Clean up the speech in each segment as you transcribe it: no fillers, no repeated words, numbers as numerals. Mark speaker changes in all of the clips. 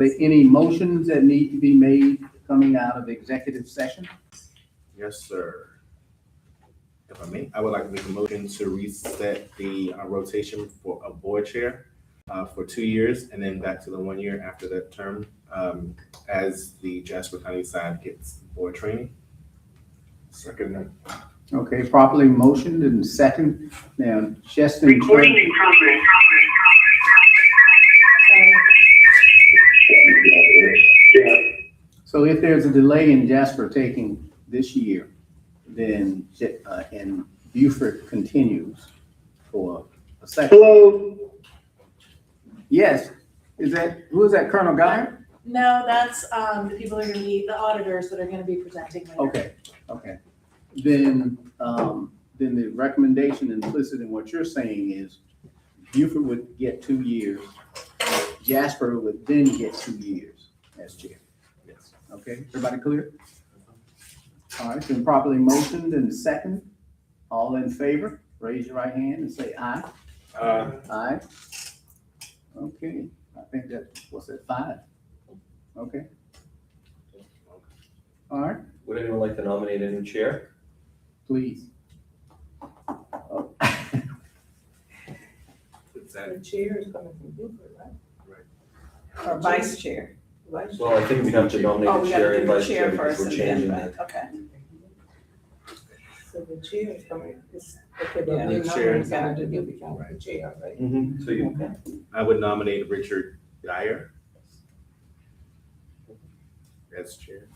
Speaker 1: there any motions that need to be made coming out of executive session?
Speaker 2: Yes, sir. If I may, I would like to make a motion to reset the rotation for a board chair for 2 years and then back to the 1 year after that term as the Jasper County side gets board training. Second.
Speaker 1: Okay, properly motioned and second. Now, Cheston.
Speaker 3: Recording in progress.
Speaker 1: So if there's a delay in Jasper taking this year, then, and Beaufort continues for a second.
Speaker 3: Hello.
Speaker 1: Yes, who is that, Colonel Guy?
Speaker 4: No, that's, the people that are gonna be, the auditors that are gonna be presenting later.
Speaker 1: Okay. Then the recommendation implicit in what you're saying is Beaufort would get 2 years, Jasper would then get 2 years as chair.
Speaker 2: Yes.
Speaker 1: Okay, everybody clear? All right, been properly motioned and second. All in favor, raise your right hand and say aye. Aye. Okay, I think what's that, 5? Okay. All right,
Speaker 5: Would anyone like to nominate a new chair?
Speaker 1: please. Oh.
Speaker 6: The chair is coming from Beaufort, right?
Speaker 2: Right.
Speaker 6: Or vice chair? Vice
Speaker 5: Well, I think we have to nominate
Speaker 6: Oh,
Speaker 5: the
Speaker 6: we
Speaker 5: chair
Speaker 6: gotta
Speaker 5: and
Speaker 6: do the
Speaker 5: vice chair
Speaker 6: chair
Speaker 5: because
Speaker 6: first
Speaker 5: we're
Speaker 6: and
Speaker 5: changing
Speaker 6: then,
Speaker 5: it.
Speaker 6: okay. So the chair is coming, okay, but
Speaker 2: Yeah,
Speaker 6: we
Speaker 2: the chair
Speaker 6: nominate
Speaker 2: is-
Speaker 6: got to do become the chair, right?
Speaker 5: So you,
Speaker 6: Okay.
Speaker 2: I would nominate Richard Dyer as chair.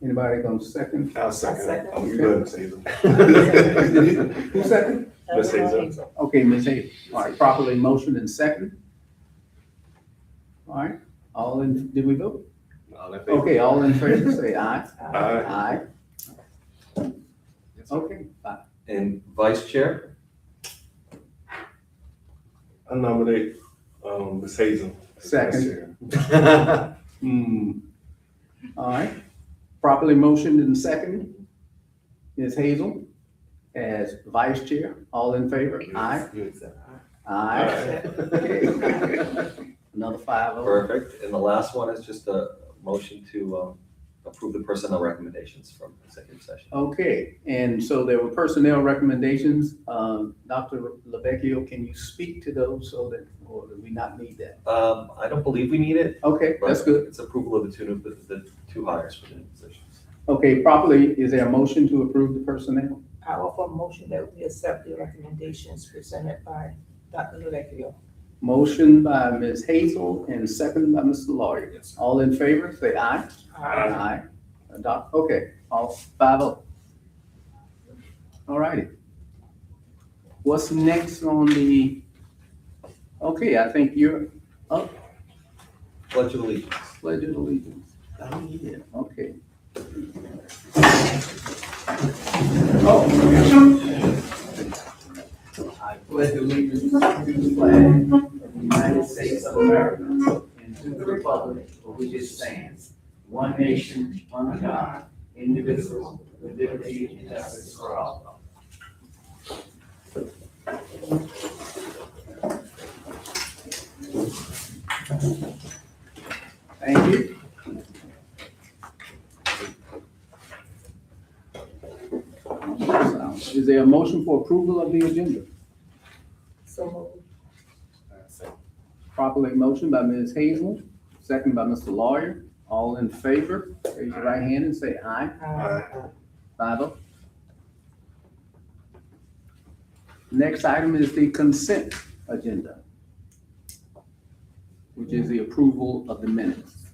Speaker 1: Anybody gonna second?
Speaker 2: I'll
Speaker 6: second.
Speaker 2: Oh, you good, Caesar.
Speaker 1: Who second?
Speaker 2: Ms. Hazel.
Speaker 1: Okay, Ms. Hazel. All right, properly motioned and second. All right, did we vote?
Speaker 2: All in favor?
Speaker 1: Okay, all in favor, say aye.
Speaker 2: Aye.
Speaker 1: Aye. Okay, fine.
Speaker 5: and vice chair?
Speaker 7: I nominate Ms. Hazel.
Speaker 1: Second. All right, properly motioned and second. Ms. Hazel as vice chair. All in favor? Aye. Aye. Okay. Another 5-0.
Speaker 5: Perfect. And the last one is just a motion to approve the personnel recommendations from executive session.
Speaker 1: Okay, and so there were personnel recommendations. Dr. Lovecchio, can you speak to those or do we not need that?
Speaker 5: I don't believe we need it.
Speaker 1: Okay,
Speaker 5: but
Speaker 1: that's good.
Speaker 5: It's approval of the two hires for the positions.
Speaker 1: Okay, properly, is there a motion to approve the personnel?
Speaker 6: I offer a motion that we accept the recommendations presented by Dr. Lovecchio.
Speaker 1: Motion by Ms. Hazel and second by Mr. Lawyer.
Speaker 2: Yes.
Speaker 1: All in favor, say aye. Aye. Adopt, okay, all 5-0. All righty. What's next on the, okay, I think you're up,
Speaker 5: Pledge of allegiance.
Speaker 1: Pledge of Allegiance. Oh, yeah, okay. I pledge allegiance to the flag of the United States of America and to the republic for which it stands, one nation, under God, indivisible, with liberty and justice for all. Thank you. Is there a motion for approval of the agenda?
Speaker 6: So
Speaker 1: Properly motion by Ms. Hazel, second by Mr. Lawyer. All in favor, raise your right hand and say aye.
Speaker 6: moved.
Speaker 1: 5-0. Next item is the consent agenda, which is the approval of the minutes.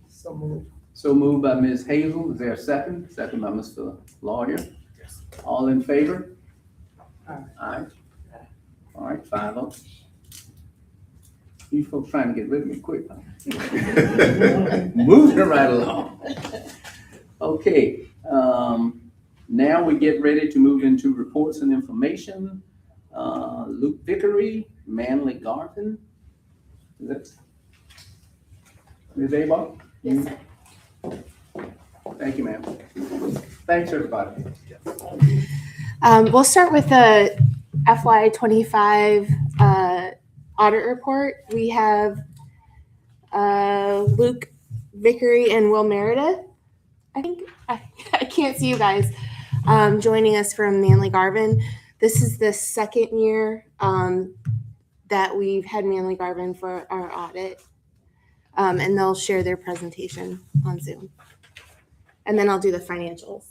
Speaker 6: So moved.
Speaker 1: So moved by Ms. Hazel. Is there a second? Second by Mr. Lawyer.
Speaker 2: Yes.
Speaker 1: All in favor?
Speaker 6: Aye.
Speaker 1: Aye. All right, 5-0. You folks trying to get rid of me quick, huh? Moving right along. Okay, now we get ready to move into reports and information. Vickery, Manley-Garvin. Is that Ms. Abar?
Speaker 4: Yes, sir.
Speaker 1: Thank you, ma'am. Thanks, everybody.
Speaker 8: We'll start with the FY25 audit report. We have Luke Vickery and Will Meredith. I think I can't see you guys joining us from Manley-Garvin. This is the second year that we've had Manley-Garvin for our audit, and they'll share their presentation on Zoom. And then I'll do the financials.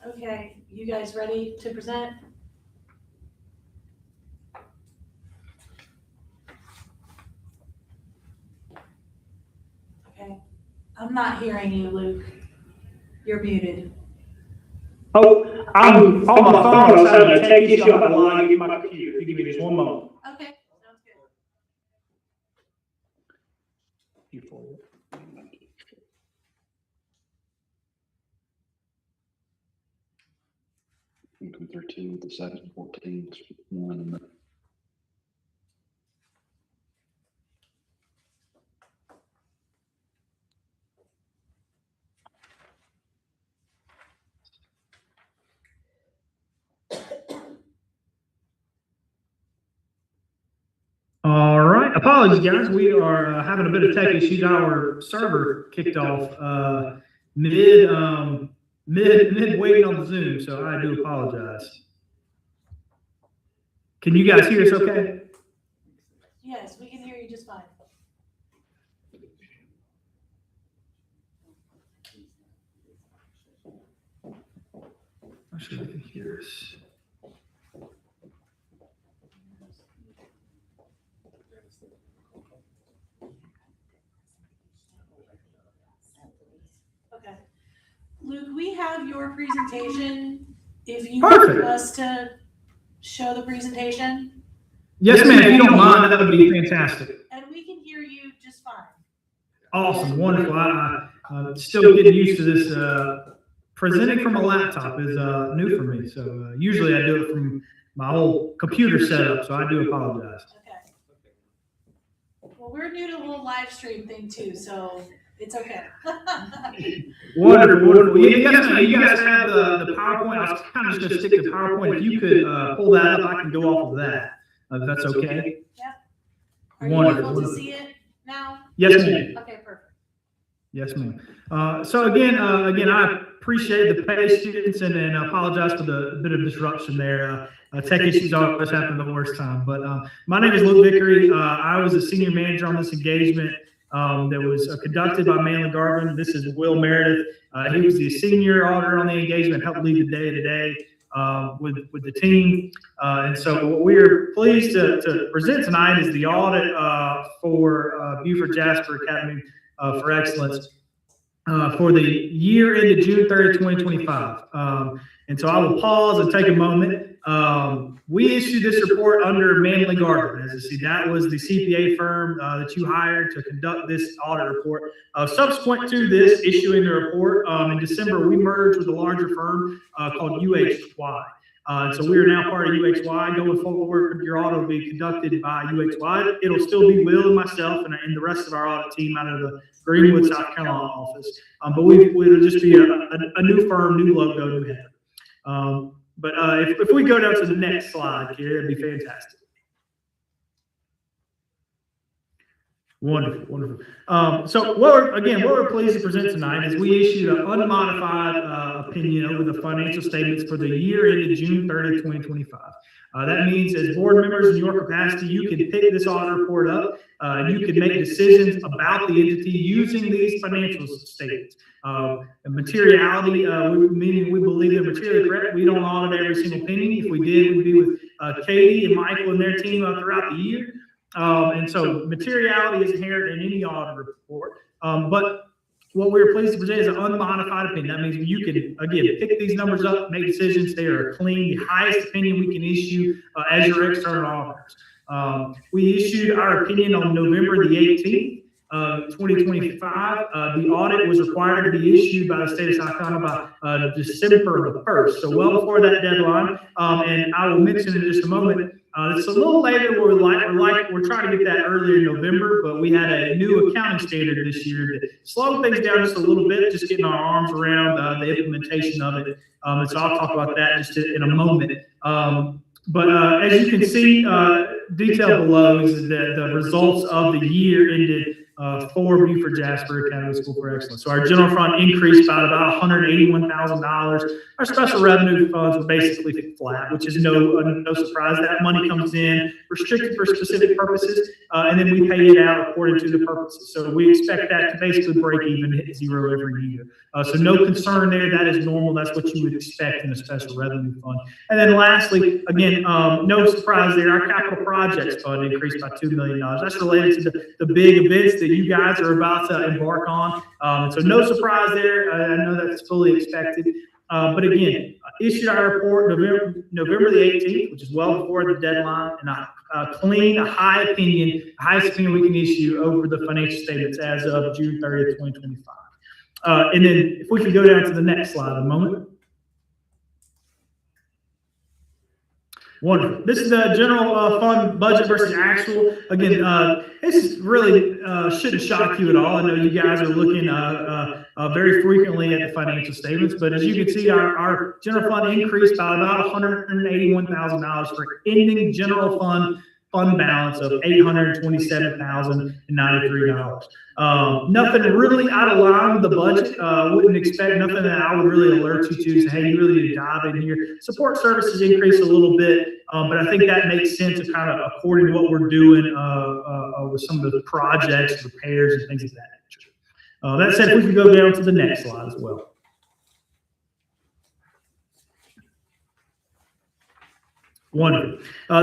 Speaker 4: Okay, you guys ready to present? Okay, I'm not hearing you, Luke. You're muted.
Speaker 3: Oh, I'm on my phone. I was having a tech issue on the line. Give my computer. Give me just one moment.
Speaker 4: Okay, sounds good.
Speaker 9: Between 13 with the second, 14, 1, and the
Speaker 3: All right. Apologies, guys. We are having a bit of tech issues. Our server kicked off mid waiting on the Zoom, so I do apologize. Can you guys hear us okay?
Speaker 4: Yes, we can hear you just fine.
Speaker 3: I'm sure they can hear us.
Speaker 4: Okay. Luke, we have your presentation. If you
Speaker 3: Perfect.
Speaker 4: want us to show the presentation,
Speaker 3: Yes, ma'am. If you don't mind, that would be fantastic.
Speaker 4: and we can hear you just fine.
Speaker 3: Awesome. Wonderful. I'm still getting used to this. Presenting from a laptop is new for me. So usually I do it from my old computer setup. So I do apologize.
Speaker 4: Okay. Well, we're new to the little live stream thing too, so it's okay.
Speaker 3: Wonderful, wonderful. You guys have the PowerPoint. I was kind of just going to stick to PowerPoint. If you could pull that up, I can go off of that. If that's okay.
Speaker 4: Yeah. Are you
Speaker 3: Wonderful.
Speaker 4: able to see it now?
Speaker 3: Yes, ma'am.
Speaker 4: Okay, perfect.
Speaker 3: Yes, ma'am. So again, I appreciate the patience and apologize for the bit of disruption there. Tech issues always happen the worst time. But my name is Luke Vickery. I was a senior manager on this engagement that was conducted by Manley-Garvin. This is Will Meredith. He was the senior auditor on the engagement, helped lead the day today with the team. And so what we're pleased to present tonight is the audit for Beaufort-Jasper Academy for Excellence for the year ended June 30th, 2025. And so I will pause and take a moment. We issued this report under Manley-Garvin. As you see, that was the CPA firm that you hired to conduct this audit report. Subsequent to this issuing the report, in December, we merged with a larger firm called UHY. So we are now part of UHY. Going forward, your audit will be conducted by UHY. It'll still be Will and myself and the rest of our audit team out of the Greenwood, South Carolina office. But it'll just be a new firm, new logo, new head. But if we go down to the next slide here, it'd be fantastic. Wonderful, wonderful. So what we're pleased to present tonight is we issued an unmodified opinion over the financial statements for the year ended June 30th, 2025. That means as board members in your capacity, you can pick this audit report up and you can make decisions about the entity using these financial statements. Materiality, meaning we believe they're materially correct. We don't audit every single penny. If we did, we'd be with Katie and Michael and their team throughout the year. And so materiality is inherent in any audit report. But what we're pleased to present is an unmodified opinion. That means you can, again, pick these numbers up, make decisions. They are clean, the highest opinion we can issue as your external auditors. We issued our opinion on November the 18th. 2025. The audit was required to be issued by the state of South Carolina by December the 1st, so well before that deadline. And I will mention in just a moment, it's a little later. We're trying to get that earlier in November, but we had a new accounting standard this year that slowed things down just a little bit, just getting our arms around the implementation of it. And so I'll talk about that just in a moment. But as you can see, detailed below is the results of the year ended for Beaufort-Jasper Academy School for Excellence. So our general fund increased by about $181,000. Our special revenue funds were basically flat, which is no surprise. That money comes in restricted for specific purposes, and then we pay it out according to the purposes. So we expect that to basically break even, hit zero every year. So no concern there. That is normal. That's what you would expect in a special revenue fund. And then lastly, again, no surprise there. Our capital projects fund increased by $2 million. That's related to the big events that you guys are about to embark on. So no surprise there. I know that's fully expected. But again, issued our report November the 18th, which is well before the deadline, and a highest opinion we can issue over the financial statements as of June 30th, 2025. And then if we can go down to the next slide a moment. Wonderful. This is the general fund budget versus actual. Again, this is really shouldn't shock you at all. I know you guys are looking very frequently at the financial statements, but as you can see, our general fund increased by about $181,000 for ending general fund balance of $827,093. Nothing really out of line with the budget. Wouldn't expect nothing that I would really alert you to. Say, hey, you really need to dive in here. Support services increased a little bit, but I think that makes sense of kind of according to what we're doing with some of the projects, repairs, and things of that nature. That said, if we can go down to the next slide as well. Wonderful.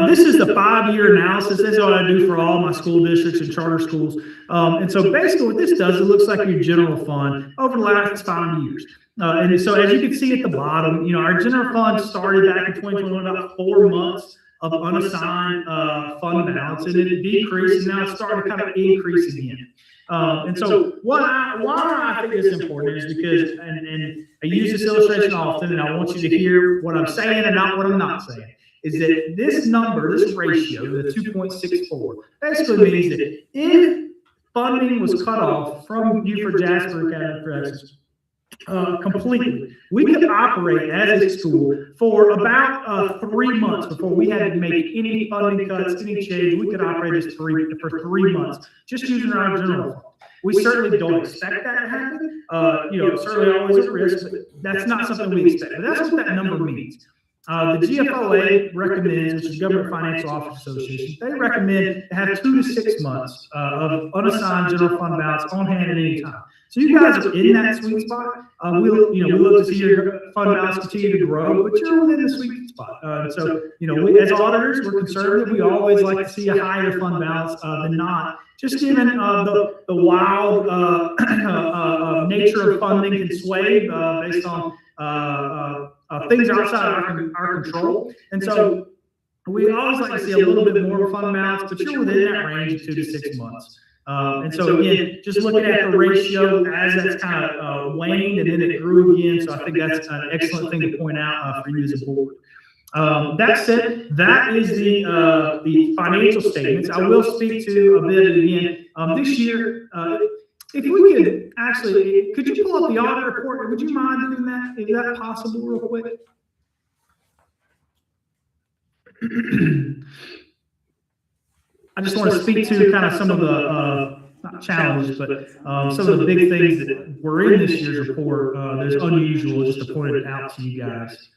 Speaker 3: This is the 5-year analysis. This is what I do for all my school districts and charter schools. And so basically what this does, it looks like your general fund over the last 5 years. And so as you can see at the bottom, our general fund started back in 2021, about 4 months of unassigned fund balance, and it decreased, and now it's starting to kind of increase again. And so why I think this is important is because, and I use this illustration often, and I want you to hear what I'm saying and not what I'm not saying. Is that this number, this ratio, the 2.64, basically means that if funding was cut off from Beaufort-Jasper Academy for Excellence completely, we could operate as a school for about 3 months before we had to make any funding cuts, any change. We could operate as for 3 months, just using our general fund. We certainly don't expect that to happen. Certainly always a risk, but that's not something we expect. But that's what that number means. The GFOA recommends, which is Government Financial Officers Association, they recommend to have 2 to 6 months of unassigned general fund balance on hand at any time. So you guys are in that sweet spot. We look to see your fund balance continue to grow, but you're within the sweet spot. We, as auditors, we're conservative. We always like to see a higher fund balance than not. Just given the wild nature of funding can sway based on things outside our control. And so we always like to see a little bit more fund balance, but you're within that range of 2 to 6 months. And so again, just looking at the ratio as that's kind of waned and then it grew again. So I think that's an excellent thing to point out for you as a board. That said, that is the financial statements. I will speak to a bit again this year. If we could actually, could you pull up the audit report? Would you mind doing that? Is that possible real quick? I just want to speak to kind of some of the, not challenges, but some of the big things that were in this year's report that's unusual, just to point it out to you guys.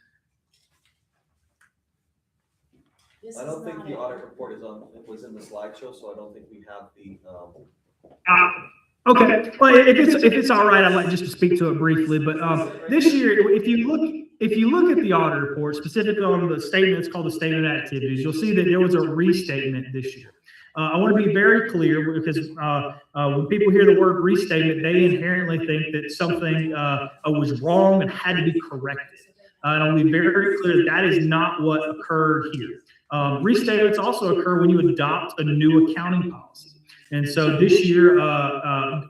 Speaker 5: I don't think the audit report was in the slideshow, so I don't think we have the.
Speaker 3: Okay, well, if it's all right, I'd like just to speak to it briefly. But this year, if you look at the audit report, specifically on the statement, it's called the statement of activities, you'll see that there was a restatement this year. I want to be very clear because when people hear the word restatement, they inherently think that something was wrong and had to be corrected. And I'll be very clear that is not what occurred here. Restatements also occur when you adopt a new accounting policy. And so this year,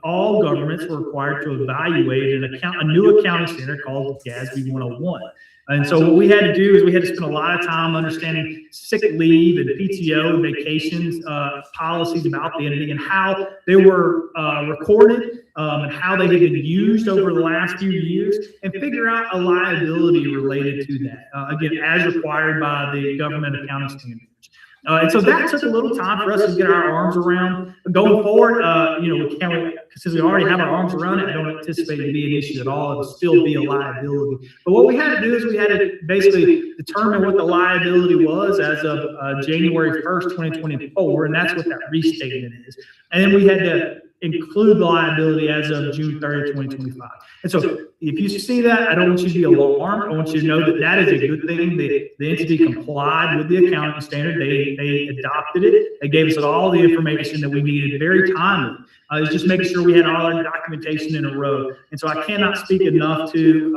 Speaker 3: all governments were required to evaluate a new accounting standard called GASB 101. And so what we had to do is we had to spend a lot of time understanding sick leave and PTO and vacations policies about the entity and how they were recorded and how they had been used over the last few years, and figure out a liability related to that, again, as required by the government accounting standards. And so that took a little time for us to get our arms around. Going forward, since we already have our arms around it, I don't anticipate it to be an issue at all. It'll still be a liability. But what we had to do is we had to basically determine what the liability was as of January 1st, 2024, and that's what that restatement is. And then we had to include the liability as of June 30th, 2025. And so if you see that, I don't want you to be alarmed. I want you to know that that is a good thing. The entity complied with the accounting standard. They adopted it. They gave us all the information that we needed very timely. It was just making sure we had all our documentation in a row. And so I cannot speak enough to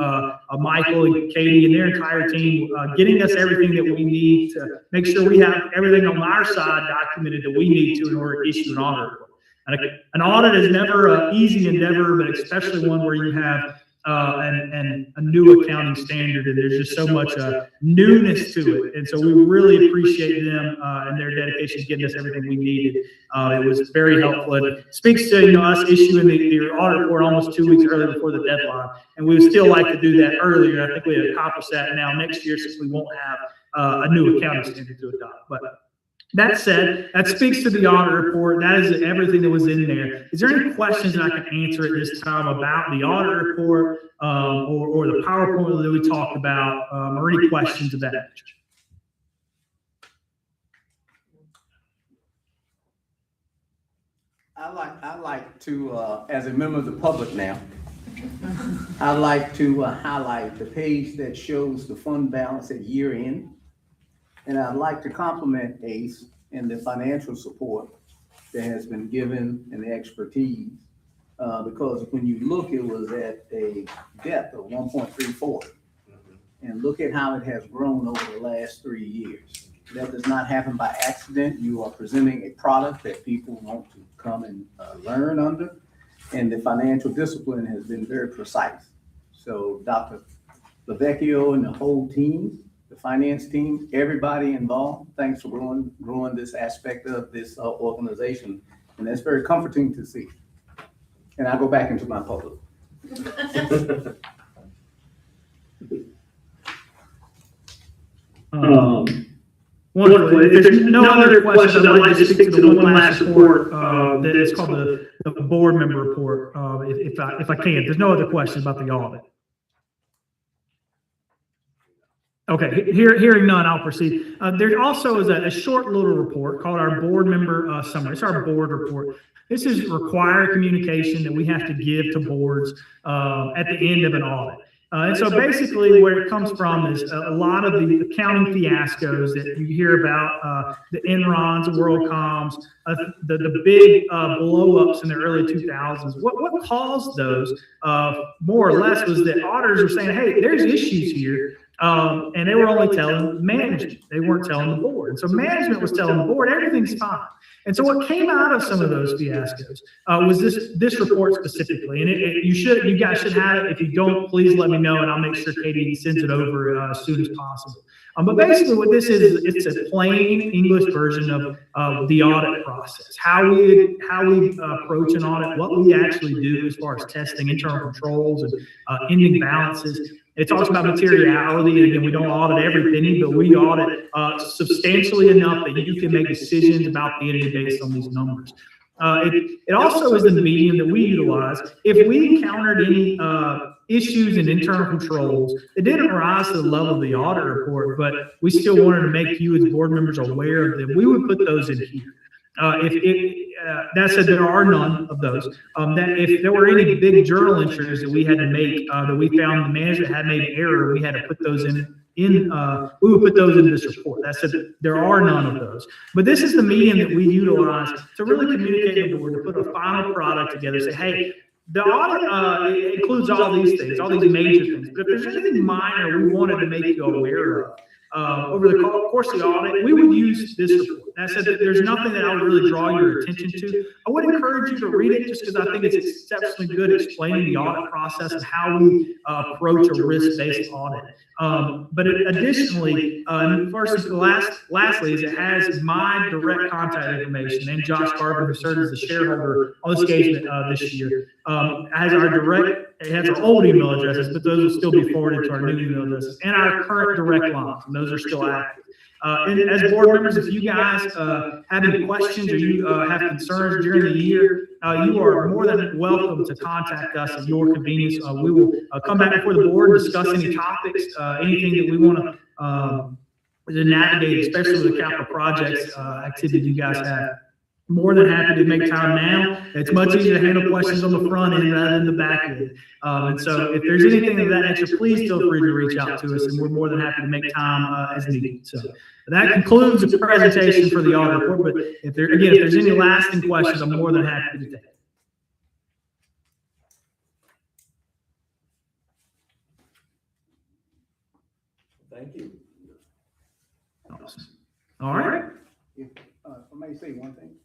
Speaker 3: Michael and Katie and their entire team getting us everything that we need to make sure we have everything on our side documented that we need to in order to issue an audit report. An audit is never an easy endeavor, but especially one where you have a new accounting standard, and there's just so much newness to it. And so we really appreciate them and their dedication to getting us everything we needed. It was very helpful. It speaks to us issuing the audit report almost 2 weeks earlier before the deadline, and we would still like to do that earlier. I think we have accomplished that now next year, since we won't have a new accounting standard to adopt. But that said, that speaks to the audit report. That is everything that was in there. Is there any questions that I can answer at this time about the audit report or the PowerPoint that we talked about, or any questions of that nature?
Speaker 1: I like to, as a member of the public now, I'd like to highlight the page that shows the fund balance at year end. And I'd like to compliment ACE and the financial support that has been given and the expertise, because when you look, it was at a depth of 1.34. And look at how it has grown over the last 3 years. That does not happen by accident. You are presenting a product that people want to come and learn under, and the financial discipline has been very precise. So Dr. Lovecchio and the whole team, the finance team, everybody involved, thanks for growing this aspect of this organization. And that's very comforting to see. And I'll go back into my public.
Speaker 3: Wonderful. If there's no other questions, I'd like to speak to the one last report that is called the board member report, if I can. If there's no other questions about the audit. Okay, hearing none, I'll proceed. There also is a short little report called our board member summary. It's our board report. This is required communication that we have to give to boards at the end of an audit. And so basically where it comes from is a lot of the accounting fiascos that you hear about, the Enrons, the WorldComs, the big blow-ups in the early 2000s. What caused those, more or less, was that auditors were saying, hey, there's issues here. And they were only telling management. They weren't telling the board. And so management was telling the board, everything's fine. And so what came out of some of those fiascos was this report specifically. And you guys should have it. If you don't, please let me know, and I'll make sure Katie sends it over as soon as possible. But basically what this is, it's a plain English version of the audit process, how we approach an audit, what we actually do as far as testing internal controls and ending balances. It talks about materiality, and again, we don't audit every penny, but we audit substantially enough that you can make decisions about the entity based on these numbers. It also is the medium that we utilize. If we encountered any issues in internal controls, it didn't rise to the level of the audit report, but we still wanted to make you as board members aware of them. We would put those in here. That said, there are none of those. That if there were any big journal entries that we had to make, that we found the management had made an error, we had to put those in. We would put those in this report. That said, there are none of those. But this is the medium that we utilize to really communicate with the board, to put a final product together. Say, hey, the audit includes all these things, all these major things. But if there's anything minor we wanted to make you aware of, over the course of the audit, we would use this report. That said, that there's nothing that I would really draw your attention to. I would encourage you to read it just because I think it's exceptionally good explaining the audit process and how we approach a risk-based audit. But additionally, first and lastly, is it has my direct contact information, and Josh Garvin, who served as the shareholder on this engagement this year, has our direct, it has our old email addresses, but those will still be forwarded to our new email addresses, and our current direct lines, and those are still active. And as board members, if you guys have any questions or you have concerns during the year, you are more than welcome to contact us at your convenience. We will come back before the board and discuss any topics, anything that we want to navigate, especially with the capital projects activity you guys have. More than happy to make time now. It's much easier to handle questions on the front end rather than the back end. And so if there's anything of that nature, please feel free to reach out to us, and we're more than happy to make time as needed. So that concludes the presentation for the audit report. But if there's any lasting questions, I'm more than happy to take.
Speaker 5: Thank you.
Speaker 3: Awesome. All right.
Speaker 1: If I may say one thing.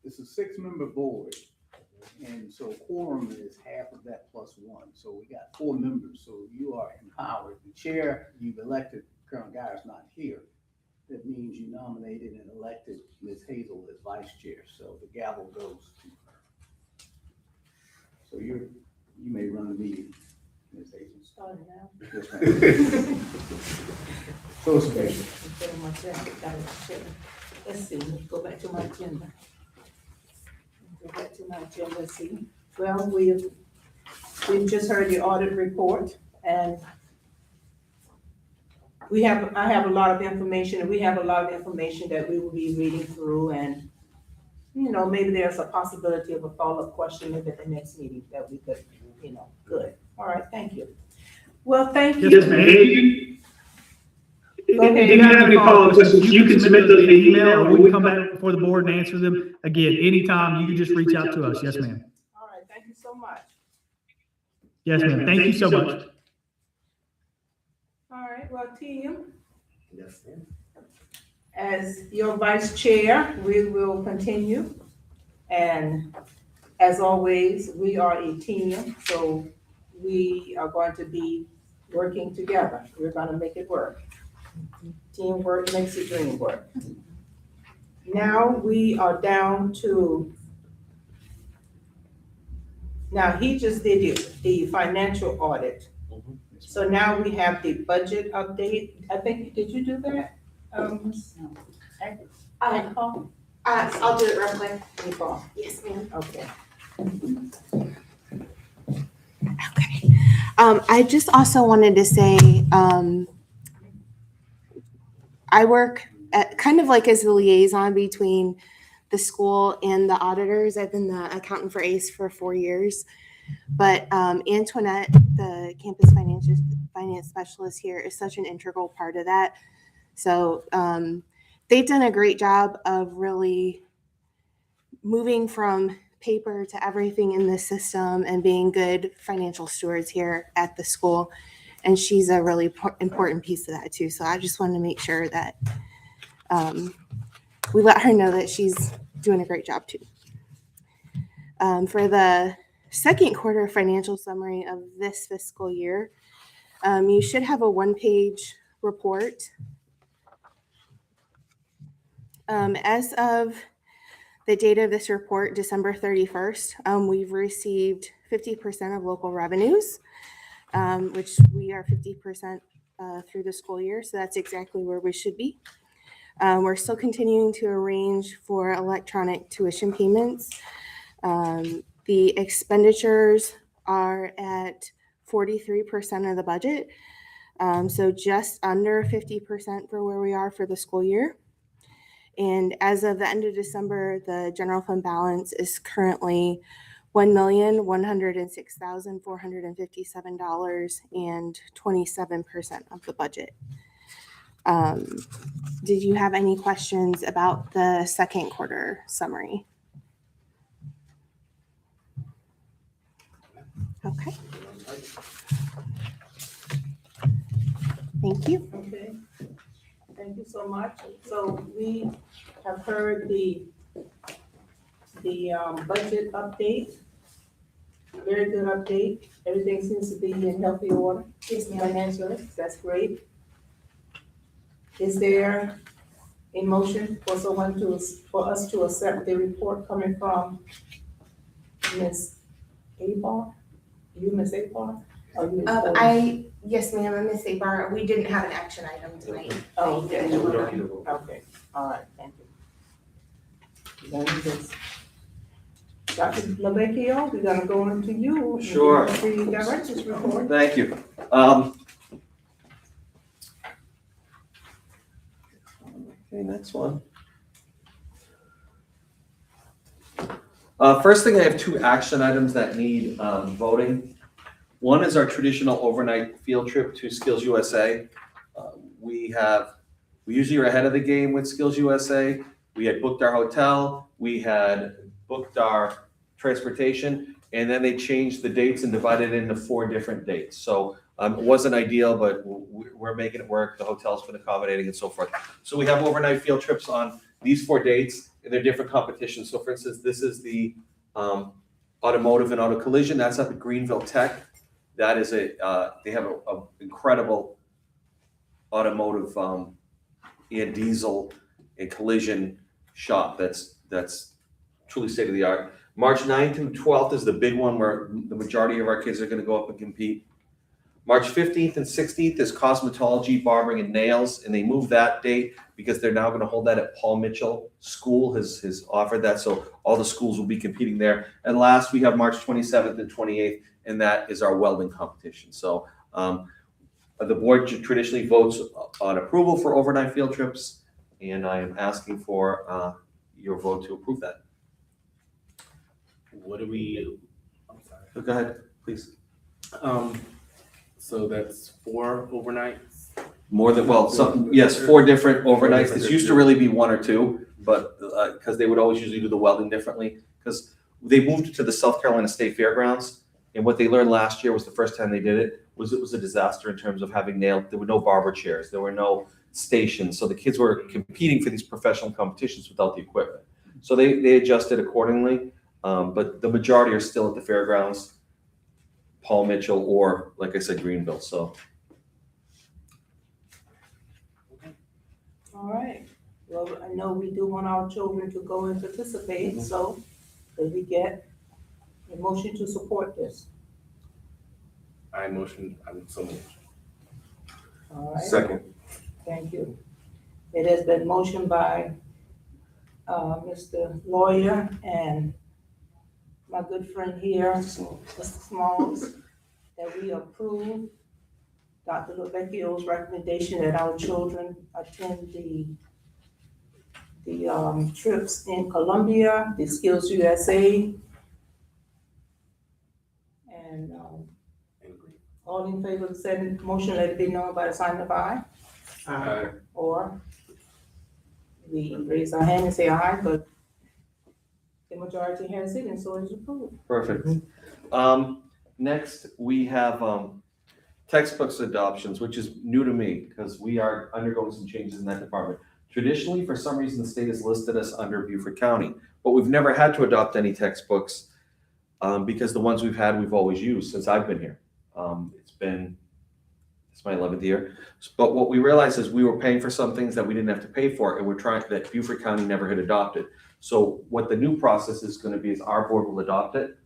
Speaker 1: It's a 6-member board, and so quorum is half of that plus 1. So we got 4 members, so you are empowered. The chair you've elected, Colonel Guy's not here. That means you nominated and elected Ms. Hazel as vice chair, so the gavel goes to her. So you may run the meeting, Ms. Hazel.
Speaker 6: Starting now.
Speaker 1: Yes, ma'am. So it's okay.
Speaker 6: Let's see, go back to my agenda. Let's see. Well, we've just heard the audit report, and I have a lot of information, and we have a lot of information that we will be reading through, and, maybe there's a possibility of a follow-up question maybe at the next meeting that we could, good. All right, thank you. Well, thank you.
Speaker 3: Yes, ma'am. If you have any follow-up questions, you can submit those via email, or we can come back before the board and answer them. Again, anytime, you can just reach out to us. Yes, ma'am.
Speaker 6: All right, thank you so much.
Speaker 3: Yes, ma'am. Thank you so much.
Speaker 6: All right, well, Tim,
Speaker 2: Yes, ma'am.
Speaker 6: as your vice chair, we will continue. And as always, we are a team, so we are going to be working together. We're going to make it work. Teamwork makes the dream work. Now we are down to, now he just did the financial audit. So now we have the budget update. I think, did you do that?
Speaker 8: I'll do it real quick.
Speaker 6: Nicole?
Speaker 8: Yes, ma'am.
Speaker 6: Okay.
Speaker 8: Okay. I just also wanted to say, I work at, kind of like as the liaison between the school and the auditors. I've been the accountant for ACE for 4 years, but Antoinette, the campus finance specialist here, is such an integral part of that. So they've done a great job of really moving from paper to everything in the system and being good financial stewards here at the school. And she's a really important piece of that too. So I just wanted to make sure that we let her know that she's doing a great job too. For the second quarter financial summary of this fiscal year, you should have a 1-page report. As of the date of this report, December 31st, we've received 50% of local revenues, which we are 50% through the school year. So that's exactly where we should be. We're still continuing to arrange for electronic tuition payments. The expenditures are at 43% of the budget. So just under 50% for where we are for the school year. And as of the end of December, the general fund balance is currently $1,106,457 and 27% of the budget. Did you have any questions about the second quarter summary? Okay. Thank you.
Speaker 6: Okay. Thank you so much. So we have heard the budget update. Very good update. Everything seems to be in healthy order.
Speaker 8: Yes,
Speaker 6: Financially, that's great. Is there a motion for for us to accept the report coming from Ms. Abar? You, Ms. Abar? Or you,
Speaker 8: Yes, ma'am, I'm Miss Abar. We didn't have an action item tonight.
Speaker 6: Oh, okay.
Speaker 5: So we don't need to vote.
Speaker 6: Okay, all right, thank you. Then this. Dr. Lovecchio, we're gonna go into you.
Speaker 5: Sure.
Speaker 6: The director's report.
Speaker 5: Thank you. Okay, next one. First thing, I have two action items that need voting. One is our traditional overnight field trip to Skills USA. We usually are ahead of the game with Skills USA. We had booked our hotel, we had booked our transportation, and then they changed the dates and divided it into 4 different dates. So it wasn't ideal, but we're making it work. The hotel's been accommodating and so forth. So we have overnight field trips on these 4 dates, and they're different competitions. So for instance, this is the automotive and auto collision. That's at the Greenville Tech. That is they have a incredible automotive and diesel and collision shop that's truly state of the art. March 9th through 12th is the big one where the majority of our kids are going to go up and compete. March 15th and 16th is cosmetology, barbering, and nails, and they moved that date because they're now going to hold that at Paul Mitchell School has offered that, so all the schools will be competing there. And last, we have March 27th and 28th, and that is our welding competition. So the board traditionally votes on approval for overnight field trips, and I am asking for your vote to approve that.
Speaker 2: What do we, I'm sorry.
Speaker 5: Go ahead, please.
Speaker 2: So that's 4 overnights?
Speaker 5: More than, well, yes, 4 different overnights. This used to really be 1 or 2, but because they would always usually do the welding differently, because they moved it to the South Carolina State Fairgrounds. And what they learned last year was the first time they did it was a disaster in terms of having there were no barber chairs, there were no stations. So the kids were competing for these professional competitions without the equipment. So they adjusted accordingly, but the majority are still at the fairgrounds, Paul Mitchell, or like I said, Greenville, so.
Speaker 6: All right, well, I know we do want our children to go and participate, so could we get a motion to support this?
Speaker 2: I'm so moved.
Speaker 6: All right.
Speaker 7: Second.
Speaker 6: Thank you. It has been motioned by Mr. Lawyer and my good friend here, Mr. Smalls, that we approve Dr. Lovecchio's recommendation that our children attend the trips in Colombia, the Skills USA. And all in favor of said motion, let it be known by the sign of aye.
Speaker 2: Aye.
Speaker 6: Or we raise our hand and say aye, but the majority has it, and so it is approved.
Speaker 5: Perfect. Next, we have textbooks adoptions, which is new to me because we are undergoing some changes in that department. Traditionally, for some reason, the state has listed us under Beaufort County, but we've never had to adopt any textbooks because the ones we've had, we've always used since I've been here. It's my 11th year. But what we realized is we were paying for some things that we didn't have to pay for, and that Beaufort County never had adopted. So what the new process is going to be is our board will adopt it,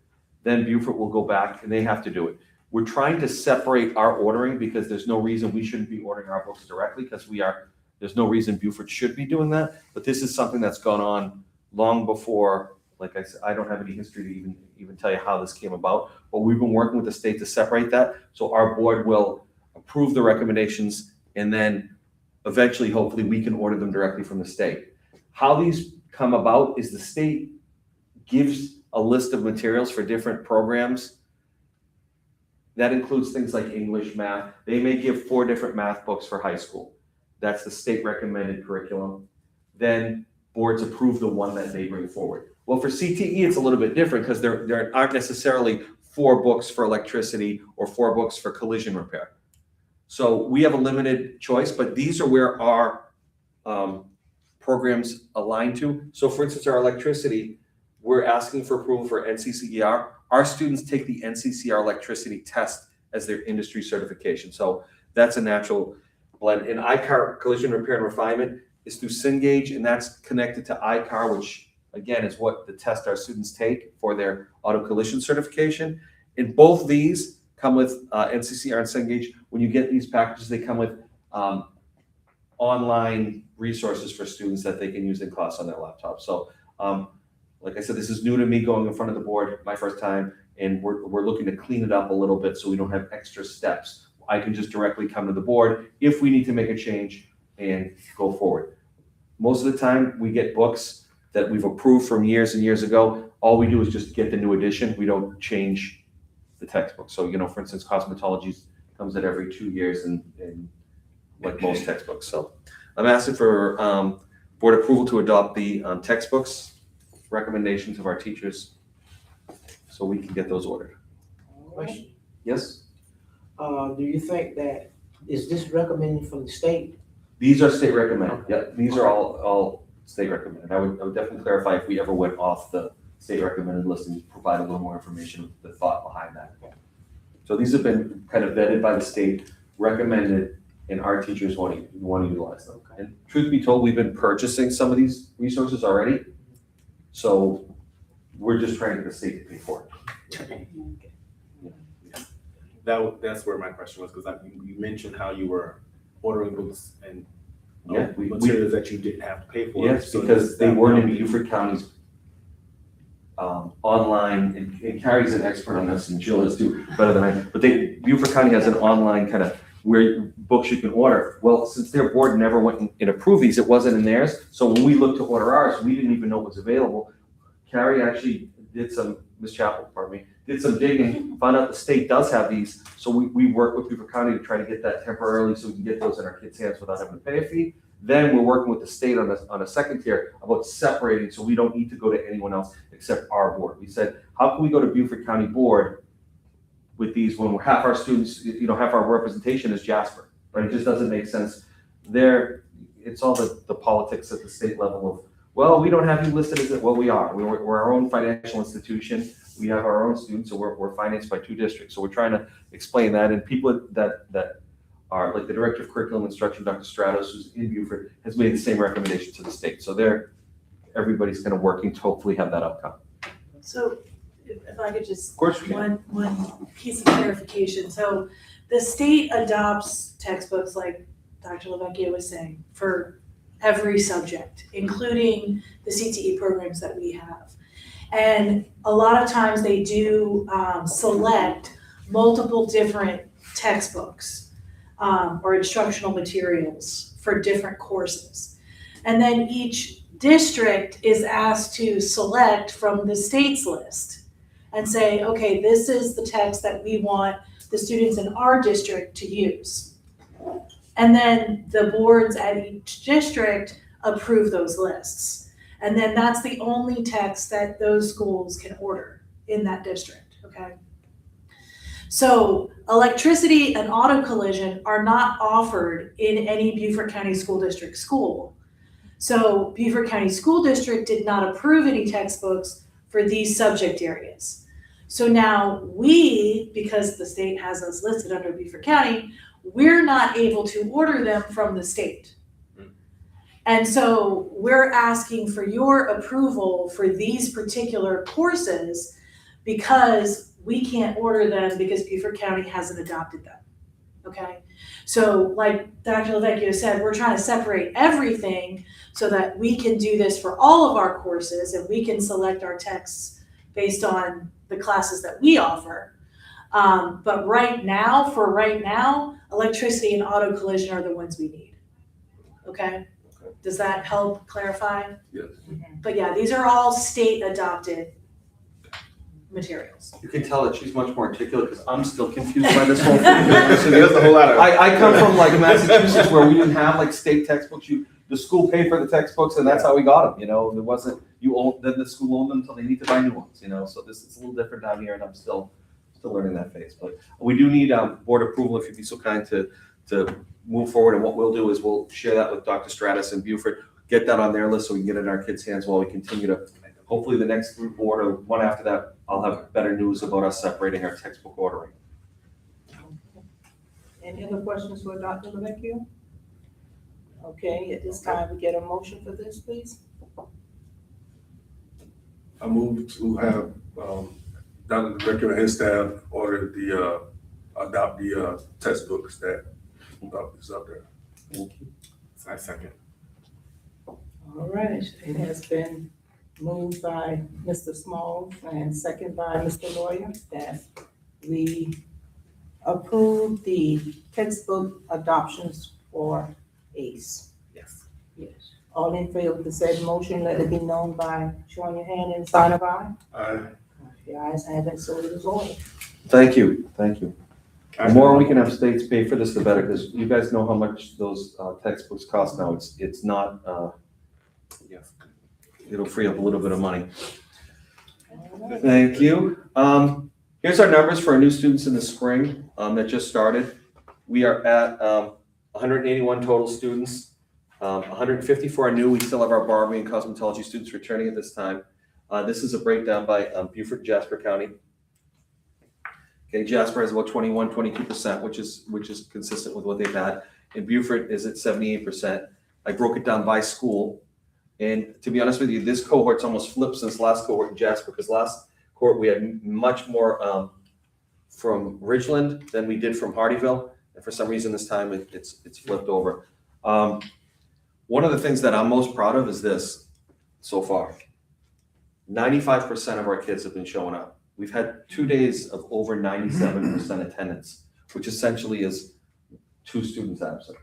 Speaker 5: then Beaufort will go back and they have to do it. We're trying to separate our ordering because there's no reason we shouldn't be ordering our books directly because there's no reason Beaufort should be doing that. But this is something that's gone on long before, like I said, I don't have any history to even tell you how this came about, but we've been working with the state to separate that. So our board will approve the recommendations and then eventually, hopefully, we can order them directly from the state. How these come about is the state gives a list of materials for different programs. That includes things like English, math. They may give 4 different math books for high school. That's the state recommended curriculum. Then boards approve the one that they bring forward. Well, for CTE, it's a little bit different because there aren't necessarily 4 books for electricity or 4 books for collision repair. So we have a limited choice, but these are where our programs align to. So for instance, our electricity, we're asking for approval for NCCER. Our students take the NCCER electricity test as their industry certification. So that's a natural blend. And I.CALL collision repair and refinement is through Cengage, and that's connected to I.CALL, which again is what the test our students take for their auto collision certification. And both of these come with NCCER and Cengage. When you get these packages, they come with online resources for students that they can use in class on their laptop. So like I said, this is new to me going in front of the board, my first time, and we're looking to clean it up a little bit so we don't have extra steps. I can just directly come to the board if we need to make a change and go forward. Most of the time, we get books that we've approved from years and years ago. All we do is just get the new edition. We don't change the textbook. So, for instance, cosmetology comes at every 2 years and like most textbooks. So I'm asking for board approval to adopt the textbooks, recommendations of our teachers, so we can get those ordered.
Speaker 10: Question.
Speaker 5: Yes?
Speaker 10: Do you think that, is this recommended from the state?
Speaker 5: These are state recommended. Yep, these are all state recommended. I would definitely clarify if we ever went off the state recommended list and provide a little more information, the thought behind that. So these have been kind of vetted by the state, recommended, and our teachers want to utilize them. And truth be told, we've been purchasing some of these resources already. So we're just trying to get the state to pay for it.
Speaker 2: That's where my question was, because you mentioned how you were ordering books and
Speaker 5: Yeah,
Speaker 2: materials that you didn't have to pay for.
Speaker 5: Yes,
Speaker 2: So
Speaker 5: because they
Speaker 2: that
Speaker 5: weren't
Speaker 2: now
Speaker 5: in Beaufort County's online, and Carrie's an expert on this, and Jill is too, better than I, but Beaufort County has an online kind of where books you can order. Well, since their board never went and approved these, it wasn't in theirs. So when we looked to order ours, we didn't even know it was available. Carrie actually did some, Ms. Chappell, pardon me, did some digging, found out the state does have these. So we work with Beaufort County to try to get that temporarily so we can get those in our kids' hands without having to pay a fee. Then we're working with the state on a second tier about separating, so we don't need to go to anyone else except our board. We said, how can we go to Beaufort County board with these when half our students, half our representation is Jasper, right? It just doesn't make sense. It's all the politics at the state level of, well, we don't have you listed as it. Well, we are. We're our own financial institution. We have our own students, so we're financed by 2 districts. So we're trying to explain that, and people that are like the director of curriculum instruction, Dr. Stratos, who's in Beaufort, has made the same recommendation to the state. So everybody's kind of working to hopefully have that outcome.
Speaker 4: So if I could just,
Speaker 5: Of course we can.
Speaker 4: one piece of clarification. So the state adopts textbooks, like Dr. Lovecchio was saying, for every subject, including the CTE programs that we have. And a lot of times they do select multiple different textbooks or instructional materials for different courses. And then each district is asked to select from the state's list and say, okay, this is the text that we want the students in our district to use. And then the boards at each district approve those lists. And then that's the only text that those schools can order in that district, okay? So electricity and auto collision are not offered in any Beaufort County School District school. So Beaufort County School District did not approve any textbooks for these subject areas. So now we, because the state has us listed under Beaufort County, we're not able to order them from the state. And so we're asking for your approval for these particular courses because we can't order them because Beaufort County hasn't adopted them, okay? So like Dr. Lovecchio said, we're trying to separate everything so that we can do this for all of our courses and we can select our texts based on the classes that we offer. But right now, electricity and auto collision are the ones we need, okay? Does that help clarify?
Speaker 7: Yes.
Speaker 4: But yeah, these are all state adopted materials.
Speaker 5: You can tell that she's much more articulate because I'm still confused by this whole thing.
Speaker 2: There's a whole lot of.
Speaker 5: I come from like Massachusetts where we didn't have like state textbooks. The school paid for the textbooks and that's how we got them. There wasn't, then the school owned them until they need to buy new ones, So this is a little different down here and I'm still learning that phase. But we do need board approval if you'd be so kind to to move forward. And what we'll do is we'll share that with Dr. Stratus and Beaufort, get that on their list so we can get it in our kids' hands while we continue to, hopefully the next group board or one after that, I'll have better news about us separating our textbook ordering.
Speaker 6: Any other questions for Dr. Lovecchio? Okay, at this time, we get a motion for this, please.
Speaker 7: I move to have, Dr. Vickery and his staff order adopt the textbooks that is up there.
Speaker 2: I second.
Speaker 6: All right, it has been moved by Mr. Smalls and second by Mr. Lawyer that we approve the textbook adoptions for ACE.
Speaker 2: Yes.
Speaker 6: Yes. All in favor of the said motion, let it be known by showing your hand and sign of aye.
Speaker 7: Aye.
Speaker 6: The ayes have it, so it is ordered.
Speaker 5: Thank you, thank you. The more we can have states pay for this, the better, because you guys know how much those textbooks cost now. It's not, it'll free up a little bit of money. Thank you. Here's our numbers for our new students in the spring that just started. We are at 181 total students, 150 for our new. We still have our barbering and cosmetology students returning at this time. This is a breakdown by Beaufort-Jasper County. Okay, Jasper has about 22%, which is consistent with what they've had. And Beaufort is at 78%. I broke it down by school. And to be honest with you, this cohort's almost flipped since last cohort in Jasper, because last cohort we had much more from Ridgeland than we did from Hardyville. And for some reason this time it's flipped over. One of the things that I'm most proud of is this so far. 95% of our kids have been showing up. We've had 2 days of over 97% attendance, which essentially is 2 students absent.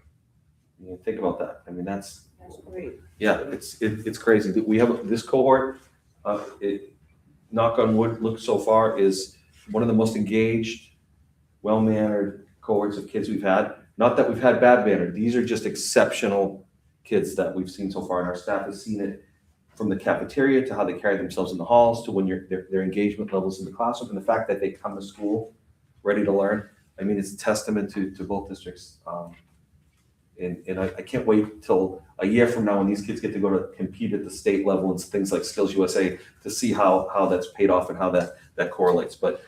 Speaker 5: You think about that. I mean, that's
Speaker 6: great.
Speaker 5: Yeah, it's crazy. We have this cohort, knock on wood, look so far, is one of the most engaged, well-mannered cohorts of kids we've had. Not that we've had bad manner. These are just exceptional kids that we've seen so far, and our staff has seen it from the cafeteria to how they carry themselves in the halls to when their engagement levels in the classroom, and the fact that they come to school ready to learn. I mean, it's a testament to both districts. And I can't wait till a year from now when these kids get to go to compete at the state level and things like Skills USA to see how that's paid off and how that correlates. But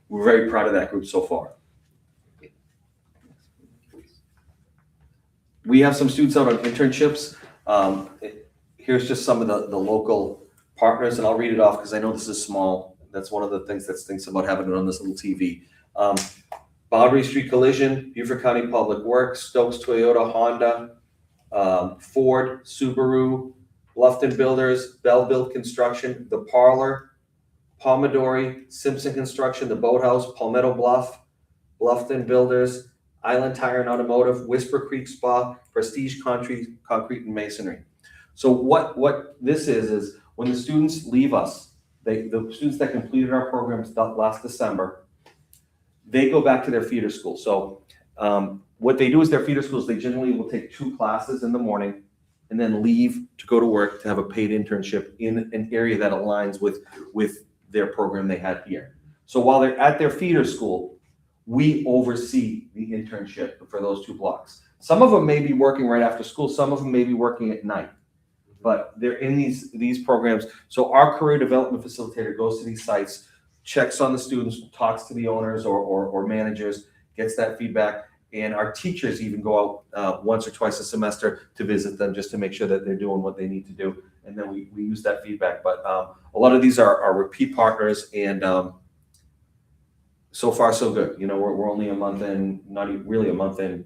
Speaker 5: we're very proud of that group so far. We have some students out on internships. Here's just some of the local partners, and I'll read it off because I know this is small. That's one of the things that stinks about having it on this little TV. Boundary Street Collision, Beaufort County Public Works, Stokes Toyota, Honda, Ford, Subaru, Bluffton Builders, Bell Build Construction, The Parlor, Pomodori, Simpson Construction, The Boathouse, Palmetto Bluff, Bluffton Builders, Island Tire and Automotive, Whisper Creek Spa, Prestige Concrete and Masonry. So what this is when the students leave us, the students that completed our programs last December, they go back to their feeder school. So what they do is their feeder schools, they generally will take 2 classes in the morning and then leave to go to work to have a paid internship in an area that aligns with their program they had here. So while they're at their feeder school, we oversee the internship for those 2 blocks. Some of them may be working right after school. Some of them may be working at night. But they're in these programs. So our career development facilitator goes to these sites, checks on the students, talks to the owners or managers, gets that feedback. And our teachers even go out once or twice a semester to visit them just to make sure that they're doing what they need to do. And then we use that feedback. But a lot of these are repeat partners, and so far so good. You know, we're only a month in, not even really a month in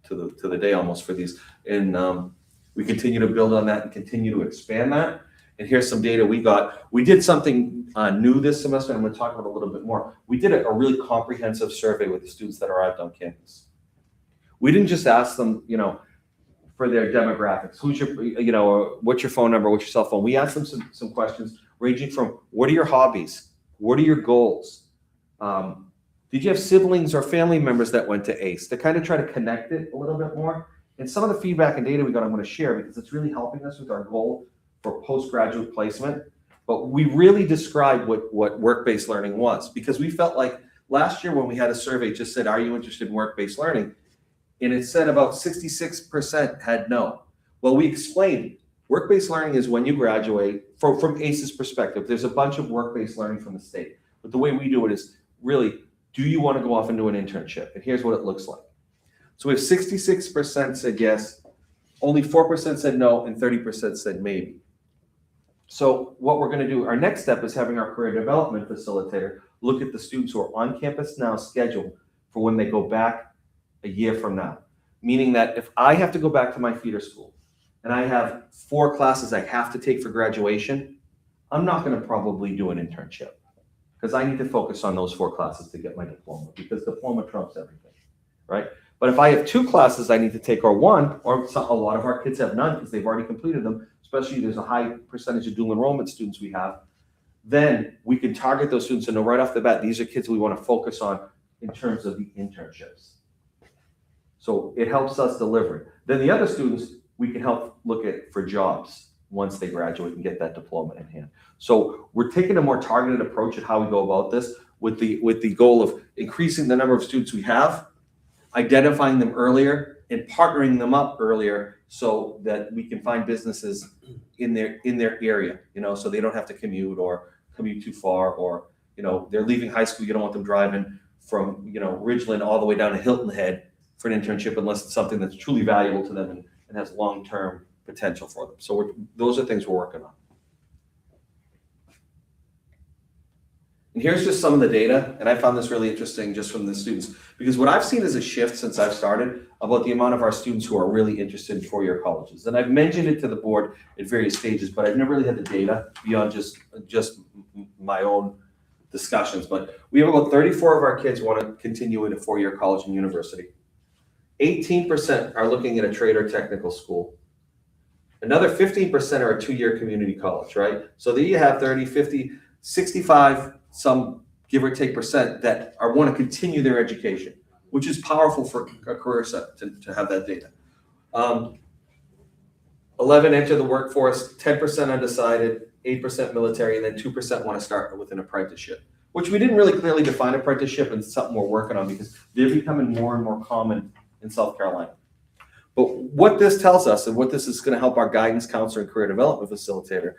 Speaker 5: to the day almost for these. And we continue to build on that and continue to expand that. And here's some data we got. We did something new this semester, and I'm going to talk about it a little bit more. We did a really comprehensive survey with the students that arrived on campus. We didn't just ask them, you know, for their demographics. Who's your, you know, what's your phone number? What's your cell phone? We asked them some questions ranging from what are your hobbies? What are your goals? Did you have siblings or family members that went to ACE? To kind of try to connect it a little bit more. And some of the feedback and data we got, I'm going to share because it's really helping us with our goal for postgraduate placement. But we really described what work-based learning was, because we felt like last year when we had a survey just said, are you interested in work-based learning? and it said about 66% had no. Well, we explained work-based learning is when you graduate, from ACE's perspective, there's a bunch of work-based learning from the state. But the way we do it is really, do you want to go off and do an internship? And here's what it looks like. So we have 66% said yes, only 4% said no, and 30% said maybe. So what we're going to do, our next step is having our career development facilitator look at the students who are on campus now scheduled for when they go back a year from now. Meaning that if I have to go back to my feeder school and I have 4 classes I have to take for graduation, I'm not going to probably do an internship because I need to focus on those 4 classes to get my diploma, because diploma trumps everything, right? But if I have 2 classes I need to take, or 1, or a lot of our kids have none because they've already completed them, especially there's a high percentage of dual enrollment students we have, then we can target those students and know right off the bat, these are kids we want to focus on in terms of the internships. So it helps us deliver. Then the other students, we can help look at for jobs once they graduate and get that diploma in hand. So we're taking a more targeted approach at how we go about this with the goal of increasing the number of students we have, identifying them earlier, and partnering them up earlier so that we can find businesses in their area, so they don't have to commute too far, or, they're leaving high school, you don't want them driving from, Ridgeland all the way down to Hilton Head for an internship unless it's something that's truly valuable to them and has long-term potential for them. So those are things we're working on. And here's just some of the data, and I found this really interesting just from the students, because what I've seen is a shift since I've started about the amount of our students who are really interested in four-year colleges. And I've mentioned it to the board at various stages, but I've never really had the data beyond just my own discussions. But we have about 34 of our kids want to continue in a four-year college and university. 18% are looking at a trade or technical school. Another 15% are a two-year community college, right? So there you have 30, 50, 65, some give or take percent that want to continue their education, which is powerful for a career set to have that data. 11 enter the workforce, 10% undecided, 8% military, and then 2% want to start with an apprenticeship, which we didn't really clearly define apprenticeship, and it's something we're working on because they're becoming more and more common in South Carolina. But what this tells us, and what this is going to help our guidance counselor and career development facilitator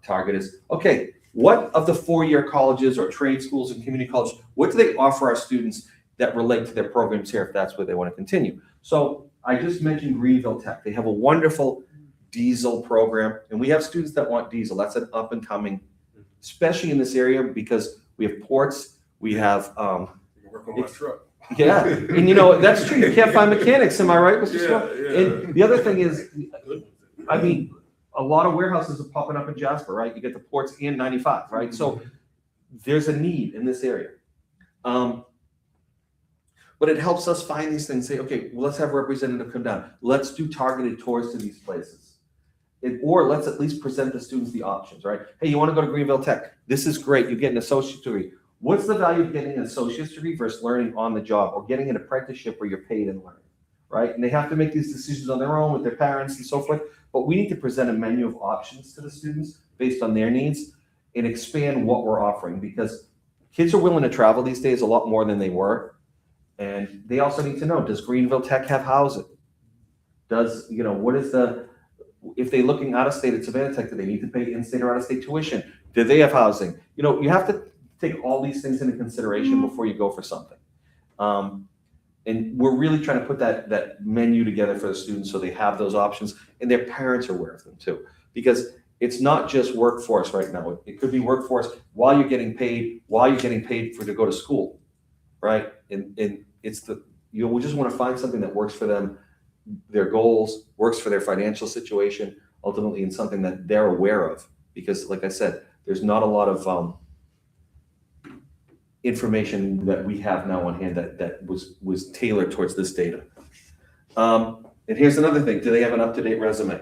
Speaker 5: target is, okay, what of the four-year colleges or trade schools and community colleges, what do they offer our students that relate to their programs here if that's where they want to continue? So I just mentioned Greenville Tech. They have a wonderful diesel program, and we have students that want diesel. That's an up and coming, especially in this area because we have ports, we have
Speaker 7: Work on my truck.
Speaker 5: yeah, and that's true. You can't find mechanics, am I right, Mr. Swell?
Speaker 7: Yeah.
Speaker 5: And the other thing is, I mean, a lot of warehouses are popping up in Jasper, right? You get the ports and 95, right? So there's a need in this area. But it helps us find these things, say, okay, well, let's have a representative come down. Let's do targeted tours to these places. Or let's at least present the students the options, right? Hey, you want to go to Greenville Tech? This is great. You get an associate's degree. What's the value of getting an associate's degree versus learning on the job, or getting an apprenticeship where you're paid and learn, right? And they have to make these decisions on their own with their parents and so forth. But we need to present a menu of options to the students based on their needs and expand what we're offering, because kids are willing to travel these days a lot more than they were. And they also need to know, does Greenville Tech have housing? Does, what is if they're looking out of state at Savannah Tech, do they need to pay in-state or out-of-state tuition? Do they have housing? You have to take all these things into consideration before you go for something. And we're really trying to put that menu together for the students so they have those options and their parents are aware of them too. Because it's not just workforce right now. It could be workforce while you're getting paid to go to school, right? And it's we just want to find something that works for them, their goals, works for their financial situation, ultimately, and something that they're aware of. Because like I said, there's not a lot of information that we have now on hand that was tailored towards this data. And here's another thing. Do they have an up-to-date resume?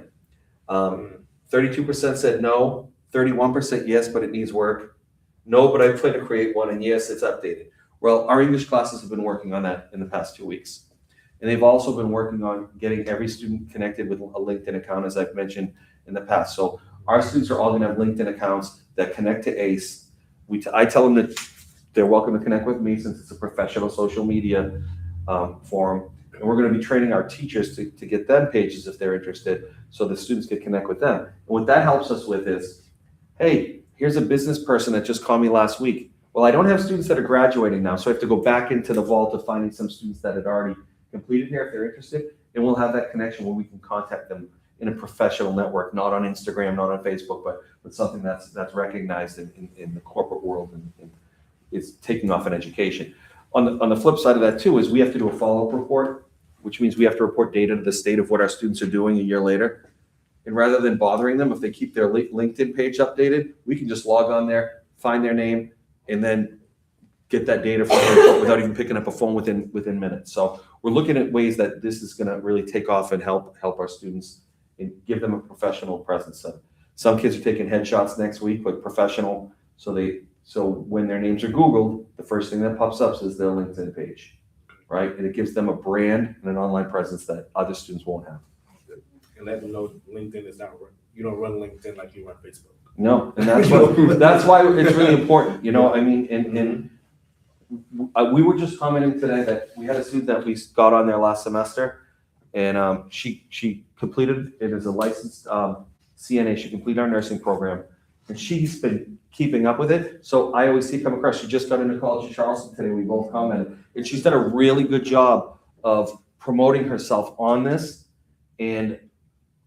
Speaker 5: 32% said no, 31% yes, but it needs work. No, but I plan to create one, and yes, it's updated. Well, our English classes have been working on that in the past 2 weeks. And they've also been working on getting every student connected with a LinkedIn account, as I've mentioned in the past. So our students are all going to have LinkedIn accounts that connect to ACE. I tell them that they're welcome to connect with me since it's a professional social media forum. And we're going to be training our teachers to get them pages if they're interested, so the students can connect with them. And what that helps us with is, hey, here's a business person that just called me last week. Well, I don't have students that are graduating now, so I have to go back into the vault of finding some students that had already completed here if they're interested, and we'll have that connection where we can contact them in a professional network, not on Instagram, not on Facebook, but something that's recognized in the corporate world and is taking off in education. On the flip side of that too is we have to do a follow-up report, which means we have to report data to the state of what our students are doing a year later. And rather than bothering them, if they keep their LinkedIn page updated, we can just log on there, find their name, and then get that data from them without even picking up a phone within minutes. So we're looking at ways that this is going to really take off and help our students and give them a professional presence. Some kids are taking headshots next week, but professional, so when their names are Googled, the first thing that pops up is their LinkedIn page, right? And it gives them a brand and an online presence that other students won't have.
Speaker 2: And let them know LinkedIn is not, you don't run LinkedIn like you run Facebook.
Speaker 5: No, and that's why it's really important, you know, I mean, and we were just commenting today that we had a student that we got on there last semester, and she completed it as a licensed CNA. She completed our nursing program, and she's been keeping up with it. So I always see come across, she just got into college in Charleston today, we both commented, and she's done a really good job of promoting herself on this and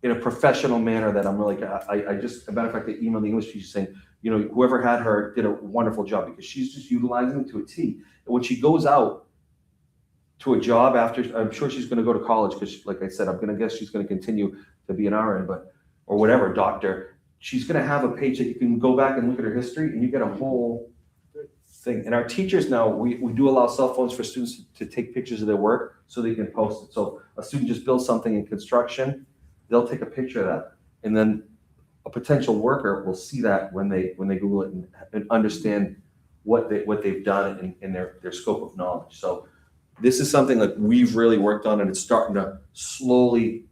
Speaker 5: in a professional manner that I'm really, I just, as a matter of fact, I emailed the English teacher saying, you know, whoever had her did a wonderful job because she's just utilizing it to a T. And when she goes out to a job after, I'm sure she's going to go to college because, like I said, I'm going to guess she's going to continue to be an RN, or whatever, doctor. She's going to have a page that you can go back and look at her history, and you get a whole thing. And our teachers now, we do allow cell phones for students to take pictures of their work so they can post it. So a student just builds something in construction, they'll take a picture of that, and then a potential worker will see that when they Google it and understand what they've done in their scope of knowledge. So this is something that we've really worked on, and it's starting to slowly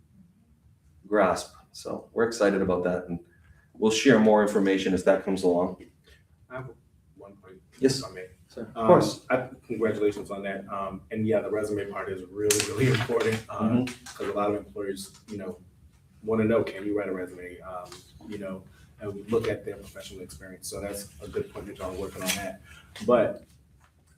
Speaker 5: grasp. So we're excited about that, and we'll share more information as that comes along.
Speaker 2: I have one point.
Speaker 5: Yes.
Speaker 2: If I may.
Speaker 5: Sir, of course.
Speaker 2: Congratulations on that. And yeah, the resume part is really, really important because a lot of employers, you know, want to know, can you write a resume? You know, and we look at their professional experience. So that's a good point that y'all are working on that. But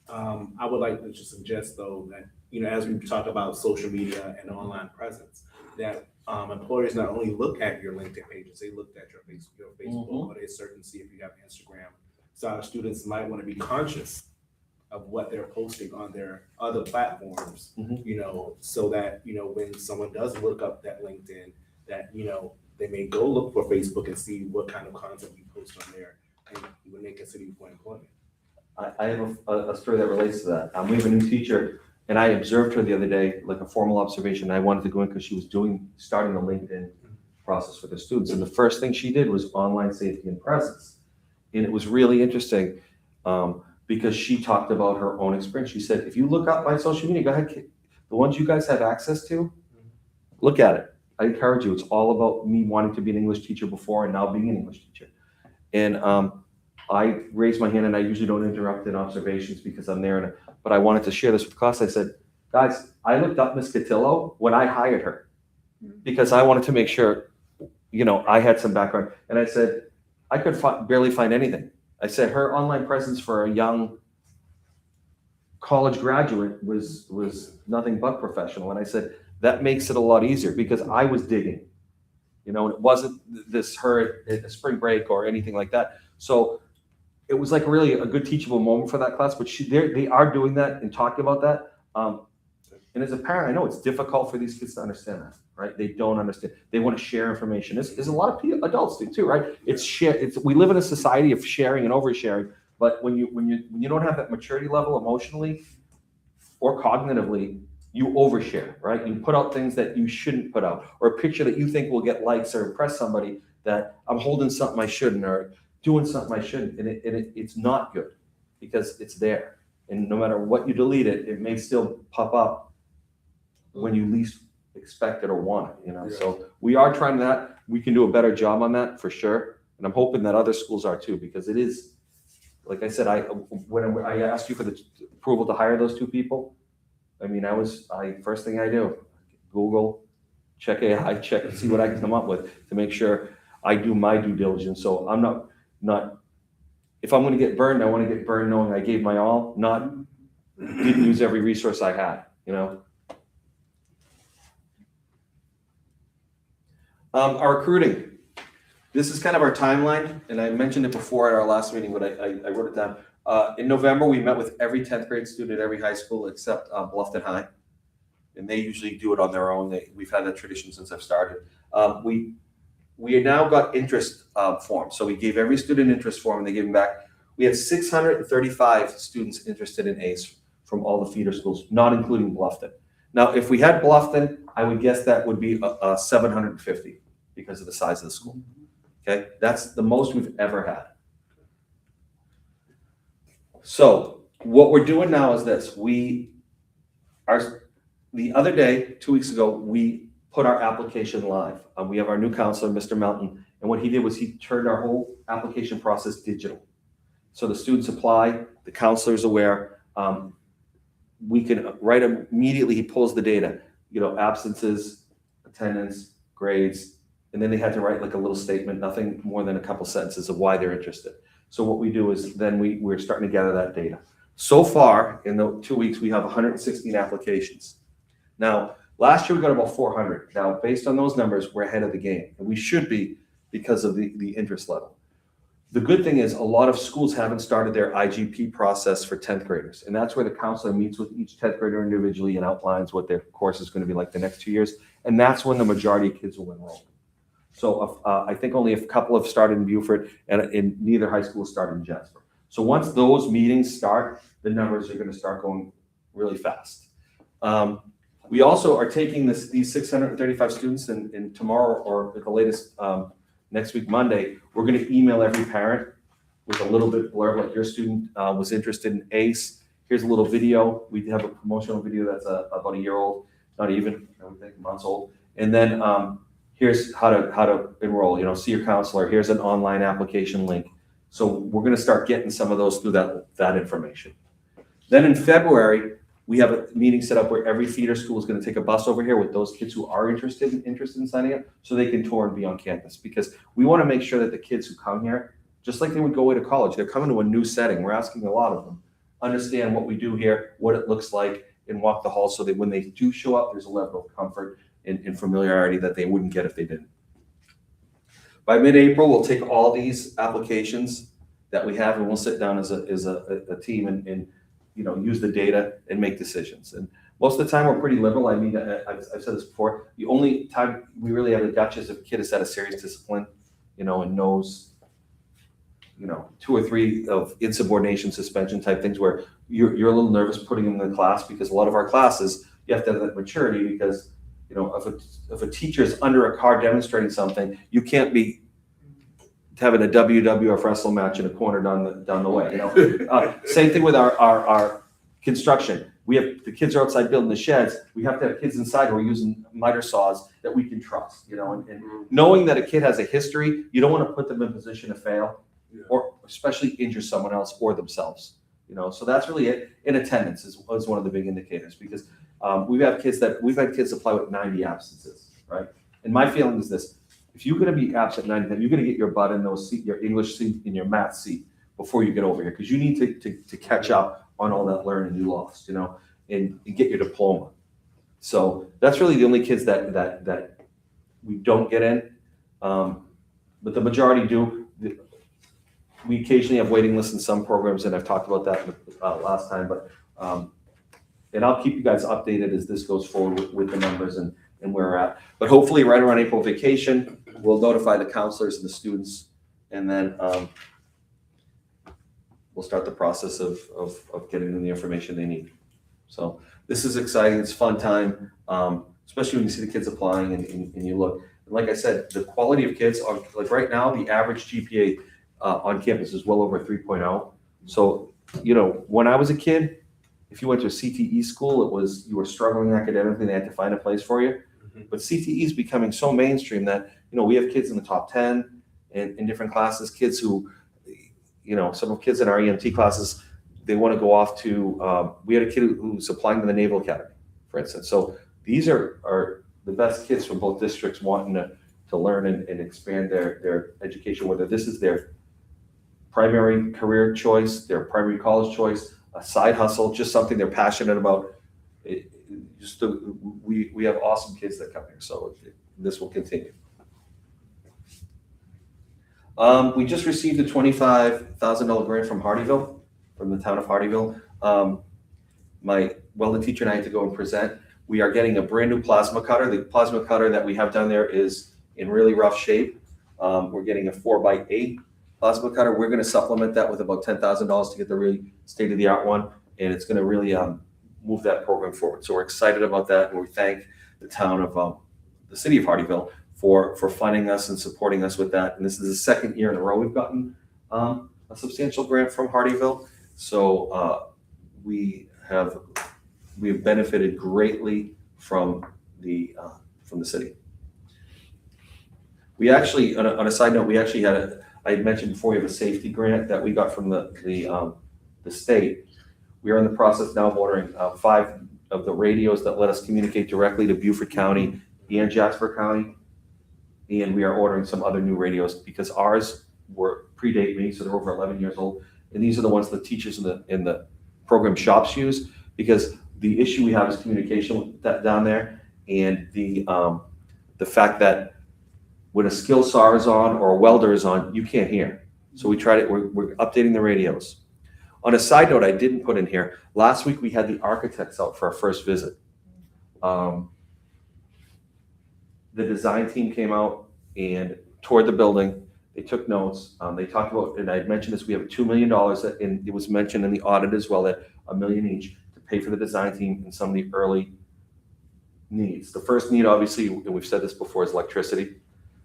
Speaker 2: I would like to just suggest though that, you know, as we talk about social media and online presence, that employers not only look at your LinkedIn pages, they look at your Facebook, or they search and see if you have Instagram. So our students might want to be conscious of what they're posting on their other platforms, you know, so that, you know, when someone does look up that LinkedIn, that, you know, they may go look for Facebook and see what kind of content you post on there, and when they consider you for employment.
Speaker 5: I have a story that relates to that. We have a new teacher, and I observed her the other day, like a formal observation. I wanted to go in because she was starting the LinkedIn process for the students. And the first thing she did was online safety and presence. And it was really interesting because she talked about her own experience. She said, if you look up my social media, go ahead, the ones you guys have access to, look at it. I encourage you. It's all about me wanting to be an English teacher before and now being an English teacher. And I raised my hand, and I usually don't interrupt in observations because I'm there. But I wanted to share this with class. I said, guys, I looked up Miss Cotillo when I hired her because I wanted to make sure, you know, I had some background. And I said, I could barely find anything. I said her online presence for a young college graduate was nothing but professional. And I said, that makes it a lot easier because I was digging, you know, and it wasn't her at a spring break or anything like that. So it was like really a good teachable moment for that class, but they are doing that and talking about that. And as a parent, I know it's difficult for these kids to understand that, right? They don't understand. They want to share information. There's a lot of adults do too, right? We live in a society of sharing and oversharing, but when you don't have that maturity level emotionally or cognitively, you overshare, right? You put out things that you shouldn't put out, or a picture that you think will get likes or impress somebody that I'm holding something I shouldn't, or doing something I shouldn't, and it's not good because it's there. And no matter what you delete it, it may still pop up when you least expect it or want it, you know? Yeah. So we are trying that. We can do a better job on that for sure. And I'm hoping that other schools are too, because it is, like I said, when I asked you for the approval to hire those two people, I mean, first thing I do, Google, check AI, check and see what I can come up with to make sure I do my due diligence. So I'm not, if I'm gonna get burned, I wanna get burned knowing I gave my all, not didn't use every resource I had, you know? Our recruiting. This is kind of our timeline, and I mentioned it before at our last meeting, but I wrote it down. In November, we met with every 10th grade student at every high school except Bluffton High. And they usually do it on their own. We've had that tradition since I've started. We now got interest forms. So we gave every student interest form and they gave them back. We had 635 students interested in ACE from all the feeder schools, not including Bluffton. Now, if we had Bluffton, I would guess that would be 750 because of the size of the school. Okay, that's the most we've ever had. So what we're doing now is this. The other day, 2 weeks ago, we put our application live. We have our new counselor, Mr. Melton, and what he did was he turned our whole application process digital. So the students apply, the counselor's aware. We can write immediately, he pulls the data, absences, attendance, grades, and then they had to write like a little statement, nothing more than a couple sentences of why they're interested. So what we do is then we're starting to gather that data. So far, in the 2 weeks, we have 116 applications. Now, last year we got about 400. Now, based on those numbers, we're ahead of the game, and we should be because of the interest level. The good thing is a lot of schools haven't started their IGP process for 10th graders, and that's where the counselor meets with each 10th grader individually and outlines what their course is going to be like the next 2 years, and that's when the majority of kids will enroll. So I think only a couple have started in Beaufort, and neither high school started in Jasper. So once those meetings start, the numbers are going to start going really fast. We also are taking these 635 students, and tomorrow or at the latest next week, Monday, we're going to email every parent with a little bit blurb like your student was interested in ACE. Here's a little video. We have a promotional video that's about a year old, not even, I would think, months old. And then here's how to enroll. See your counselor. Here's an online application link. So we're going to start getting some of those through that information. Then in February, we have a meeting set up where every feeder school is going to take a bus over here with those kids who are interested in signing up so they can tour and be on campus, because we want to make sure that the kids who come here, just like they would go away to college, they're coming to a new setting. We're asking a lot of them, understand what we do here, what it looks like, and walk the halls so that when they do show up, there's a level of comfort and familiarity that they wouldn't get if they didn't. By mid-April, we'll take all these applications that we have and we'll sit down as a team and use the data and make decisions. And most of the time we're pretty liberal. I mean, I've said this before, the only time we really have a gotcha is if a kid has had a serious discipline, and knows, 2 or 3 of insubordination, suspension type things where you're a little nervous putting them in the class, because a lot of our classes, you have to have that maturity because, if a teacher is under a car demonstrating something, you can't be having a WWF wrestle match in a corner down the way. Same thing with our construction. We have the kids are outside building the sheds. We have to have kids inside who are using miter saws that we can trust. And knowing that a kid has a history, you don't want to put them in a position to fail, or especially injure someone else or themselves. So that's really it. In attendance is one of the big indicators, because we've had kids apply with 90 absences, right? And my feeling is this. If you're going to be absent 90, then you're going to get your butt in your English seat and your math seat before you get over here, because you need to catch up on all that learning you lost, and get your diploma. So that's really the only kids that we don't get in, but the majority do. We occasionally have waiting lists in some programs, and I've talked about that last time. But and I'll keep you guys updated as this goes forward with the numbers and where we're at. But hopefully, right around April vacation, we'll notify the counselors and the students, and then we'll start the process of getting them the information they need. So this is exciting. It's a fun time, especially when you see the kids applying and you look. And like I said, the quality of kids are, like right now, the average GPA on campus is well over 3.0. So, when I was a kid, if you went to a CTE school, you were struggling academically, they had to find a place for you. But CTE is becoming so mainstream that, we have kids in the top 10 in different classes, kids who, some of kids in our EMT classes, they want to go off to, we had a kid who's applying to the Naval Academy, for instance. So these are the best kids from both districts wanting to learn and expand their education, whether this is their primary career choice, their primary college choice, a side hustle, just something they're passionate about. We have awesome kids that come here, so this will continue. We just received a $25,000 grant from Hardyville, from the town of Hardyville. My welding teacher and I had to go and present. We are getting a brand new plasma cutter. The plasma cutter that we have down there is in really rough shape. We're getting a 4x8 plasma cutter. We're going to supplement that with about $10,000 to get the really state-of-the-art one, and it's going to really move that program forward. So we're excited about that, and we thank the town of the city of Hardyville for funding us and supporting us with that. And this is the second year in a row we've gotten a substantial grant from Hardyville. So we have benefited greatly from the city. We actually, on a side note, we actually had I had mentioned before, we have a safety grant that we got from the state. We are in the process now of ordering 5 of the radios that let us communicate directly to Beaufort County and Jasper County. And we are ordering some other new radios because ours predate me, so they're over 11 years old. And these are the ones the teachers in the program shops use, because the issue we have is communication down there, and the fact that when a skill SAR is on or a welder is on, you can't hear. So we're updating the radios. On a side note, I didn't put in here, last week we had the architects out for our first visit. The design team came out and toured the building. They took notes. They talked about, and I had mentioned this, we have $2 million, and it was mentioned in the audit as well, that $1 million each to pay for the design team and some of the early needs. The first need, obviously, and we've said this before, is electricity.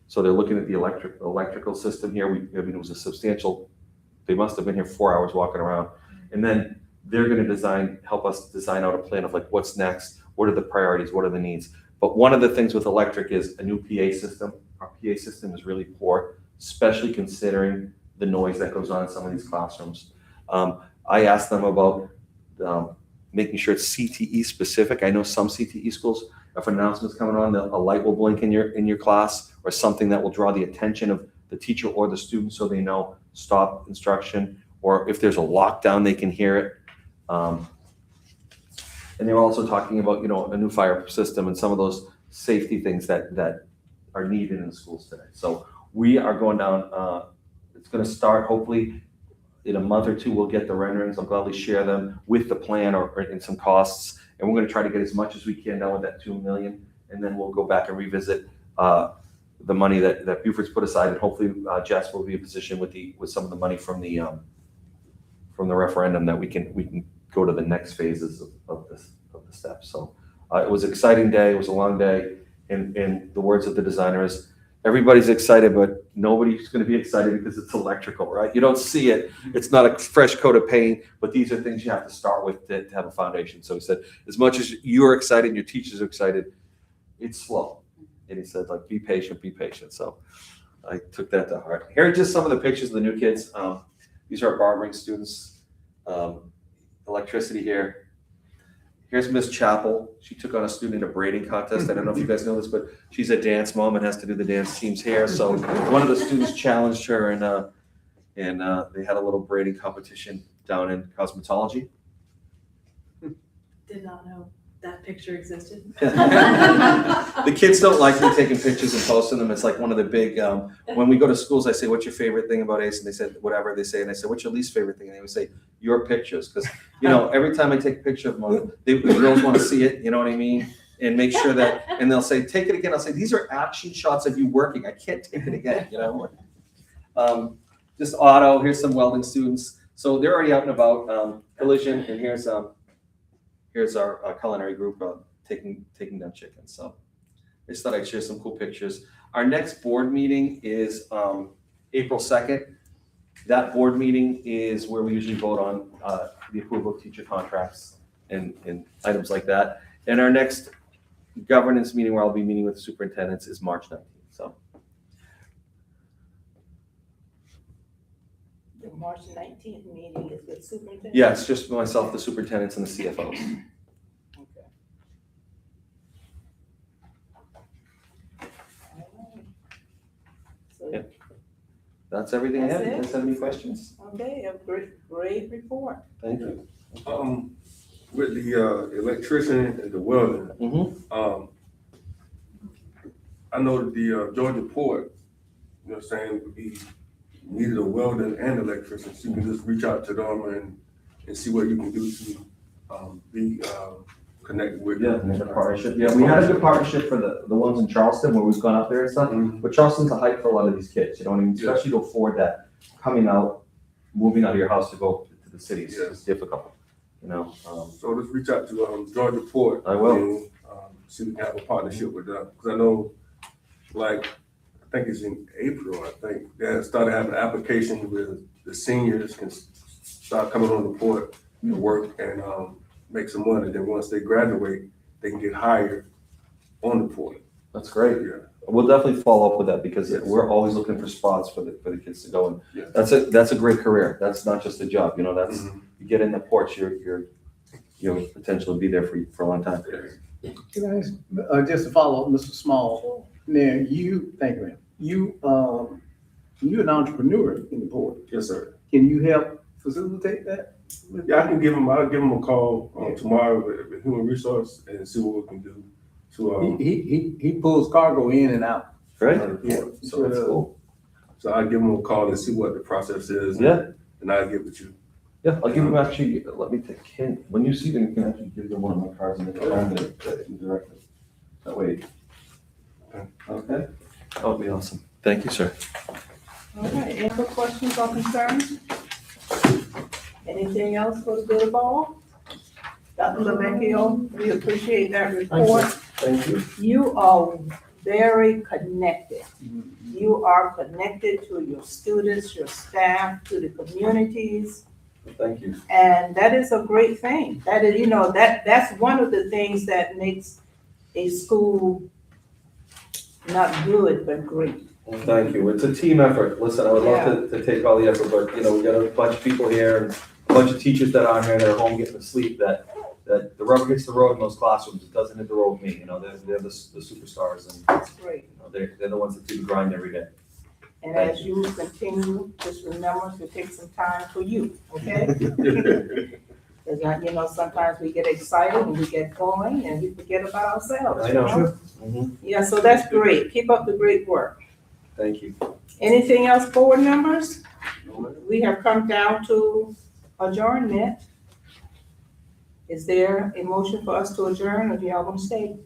Speaker 5: So they're looking at the electrical system here. It was a substantial, they must have been here 4 hours walking around. And then they're going to help us design out a plan of like, what's next? What are the priorities? What are the needs? But one of the things with electric is a new PA system. Our PA system is really poor, especially considering the noise that goes on in some of these classrooms. I asked them about making sure it's CTE specific. I know some CTE schools, if an announcement's coming on, a light will blink in your class, or something that will draw the attention of the teacher or the student so they know stop instruction, or if there's a lockdown, they can hear it. And they're also talking about, a new fire system and some of those safety things that are needed in the schools today. So we are going down, it's going to start hopefully in a month or two. We'll get the renderings. I'll gladly share them with the plan or in some costs. And we're going to try to get as much as we can down with that $2 million. And then we'll go back and revisit the money that Beaufort's put aside. And hopefully Jasper will be in position with some of the money from the referendum that we can go to the next phases of the steps. So it was an exciting day. It was a long day. And the words of the designer is, everybody's excited, but nobody's going to be excited because it's electrical, right? You don't see it. It's not a fresh coat of paint, but these are things you have to start with to have a foundation. So he said, as much as you're excited and your teachers are excited, it's slow. And he said, like, be patient, be patient. So I took that to heart. Here are just some of the pictures of the new kids. These are our barbering students. Electricity here. Here's Miss Chappell. She took on a student in a braiding contest. I don't know if you guys know this, but she's a dance mom and has to do the dance team's hair. So one of the students challenged her, and they had a little braiding competition down in cosmetology.
Speaker 4: Did not know that picture existed.
Speaker 5: The kids don't like me taking pictures and posting them. It's like one of the big, when we go to schools, I say, what's your favorite thing about ACE? And they said, whatever they say. And I said, what's your least favorite thing? And they would say, your pictures. Because, every time I take a picture of them, the girls want to see it, you know what I mean? And make sure that, and they'll say, take it again. I'll say, these are action shots of you working. I can't take it again, Just auto, here's some welding students. So they're already out and about. Collision, and here's our culinary group taking down chickens. So I just thought I'd share some cool pictures. Our next board meeting is April 2nd. That board meeting is where we usually vote on the approval of teacher contracts and items like that. And our next governance meeting, where I'll be meeting with the superintendents, is March 19th. So
Speaker 6: The March 19th meeting is with superintendent?
Speaker 5: Yeah, it's just myself, the superintendents, and the CFOs.
Speaker 6: Okay. Alright. So,
Speaker 5: Yep. That's everything I have.
Speaker 6: That's
Speaker 5: You
Speaker 6: it?
Speaker 5: guys have any questions?
Speaker 6: okay, a great report.
Speaker 5: Thank you.
Speaker 7: With the electrician and the welding,
Speaker 5: Mm-hmm.
Speaker 7: I know that the Georgia Port, you know what I'm saying, would be needed a welder and electrician, so you can just reach out to them and see what you can do to be connected with.
Speaker 5: Yeah, make a partnership. Yeah, we had a good partnership for the ones in Charleston where we've gone up there and stuff.
Speaker 7: Mhm.
Speaker 5: But Charleston's a hike for a lot of these kids, you know what I mean?
Speaker 7: Yeah.
Speaker 5: Especially to afford that, coming out, moving out of your house to go to the cities
Speaker 7: Yeah.
Speaker 5: is difficult, you know?
Speaker 7: So just reach out to Georgia Port.
Speaker 5: I will.
Speaker 7: And see if we can have a partnership with them, because I know, like, I think it's in April, I think, they have started having applications where the seniors can start coming on the port and work and make some money. Then once they graduate, they can get hired on the port.
Speaker 5: That's great.
Speaker 7: Yeah.
Speaker 5: We'll definitely follow up with that because
Speaker 7: Yes.
Speaker 5: we're always looking for spots for the kids to go and
Speaker 7: Yeah.
Speaker 5: that's a great career. That's not just a job, you know, that's,
Speaker 7: Mhm.
Speaker 5: you get in the ports, your potential to be there for a long time.
Speaker 1: Can I ask, just to follow up, Mr. Small, now thank you, ma'am. You're an entrepreneur in the port.
Speaker 7: Yes, sir.
Speaker 1: Can you help facilitate that?
Speaker 7: Yeah, I'll give him a call tomorrow with human resource and see what we can do to,
Speaker 1: He pulls cargo in and out.
Speaker 5: Right?
Speaker 1: Yeah.
Speaker 5: So that's cool.
Speaker 7: so I'll give him a call and see what the process is.
Speaker 5: Yeah.
Speaker 7: And I'll get with you.
Speaker 5: Yeah, I'll give them actually, let me take, when you see them, you can actually give them one of my cards and they can find it directly. That way. Okay? That would be awesome. Thank you, sir.
Speaker 6: All right, any other questions or concerns? Anything else for the good of all? Dr. Lovecchio, we appreciate that report.
Speaker 5: Thank you.
Speaker 6: You are very connected. You are connected to your students, your staff, to the communities,
Speaker 5: Thank you.
Speaker 6: and that is a great thing. That is, that's one of the things that makes a school not good, but great.
Speaker 5: Thank you. It's a team effort. Listen, I would love to take all the effort, but we got a bunch of people here, and a bunch of teachers that aren't here, that are home getting to sleep, that the rubber hits the road in those classrooms. It doesn't hit the road with me, they're the superstars, and
Speaker 6: That's great.
Speaker 5: they're the ones that do the grind every day.
Speaker 6: And as you continue, just remember to take some time for you, okay? Because, sometimes we get excited and we get going and we forget about ourselves.
Speaker 5: I
Speaker 6: you
Speaker 5: know. Mhm.
Speaker 6: Yeah, so that's great. Keep up the great work.
Speaker 5: Thank you.
Speaker 6: Anything else, board members? We have come down to adjournment. Is there a motion for us to adjourn, or do y'all want to stay?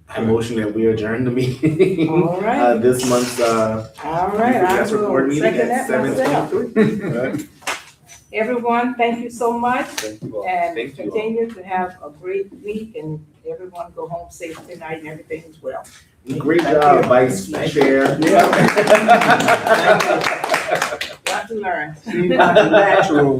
Speaker 2: I motion that we adjourn the meeting.
Speaker 6: All right.
Speaker 2: This month's,
Speaker 6: All right, I
Speaker 2: Jasper board
Speaker 6: will
Speaker 2: meeting
Speaker 6: second
Speaker 2: at
Speaker 6: that myself.
Speaker 2: 7:23.
Speaker 6: Everyone, thank you so much,
Speaker 5: Thank you all.
Speaker 6: and
Speaker 2: Thank you all.
Speaker 6: continue to have a great week, and everyone go home safe tonight, and everything is well.
Speaker 2: Great job, Vice Chair.
Speaker 6: Got to learn.
Speaker 1: Natural.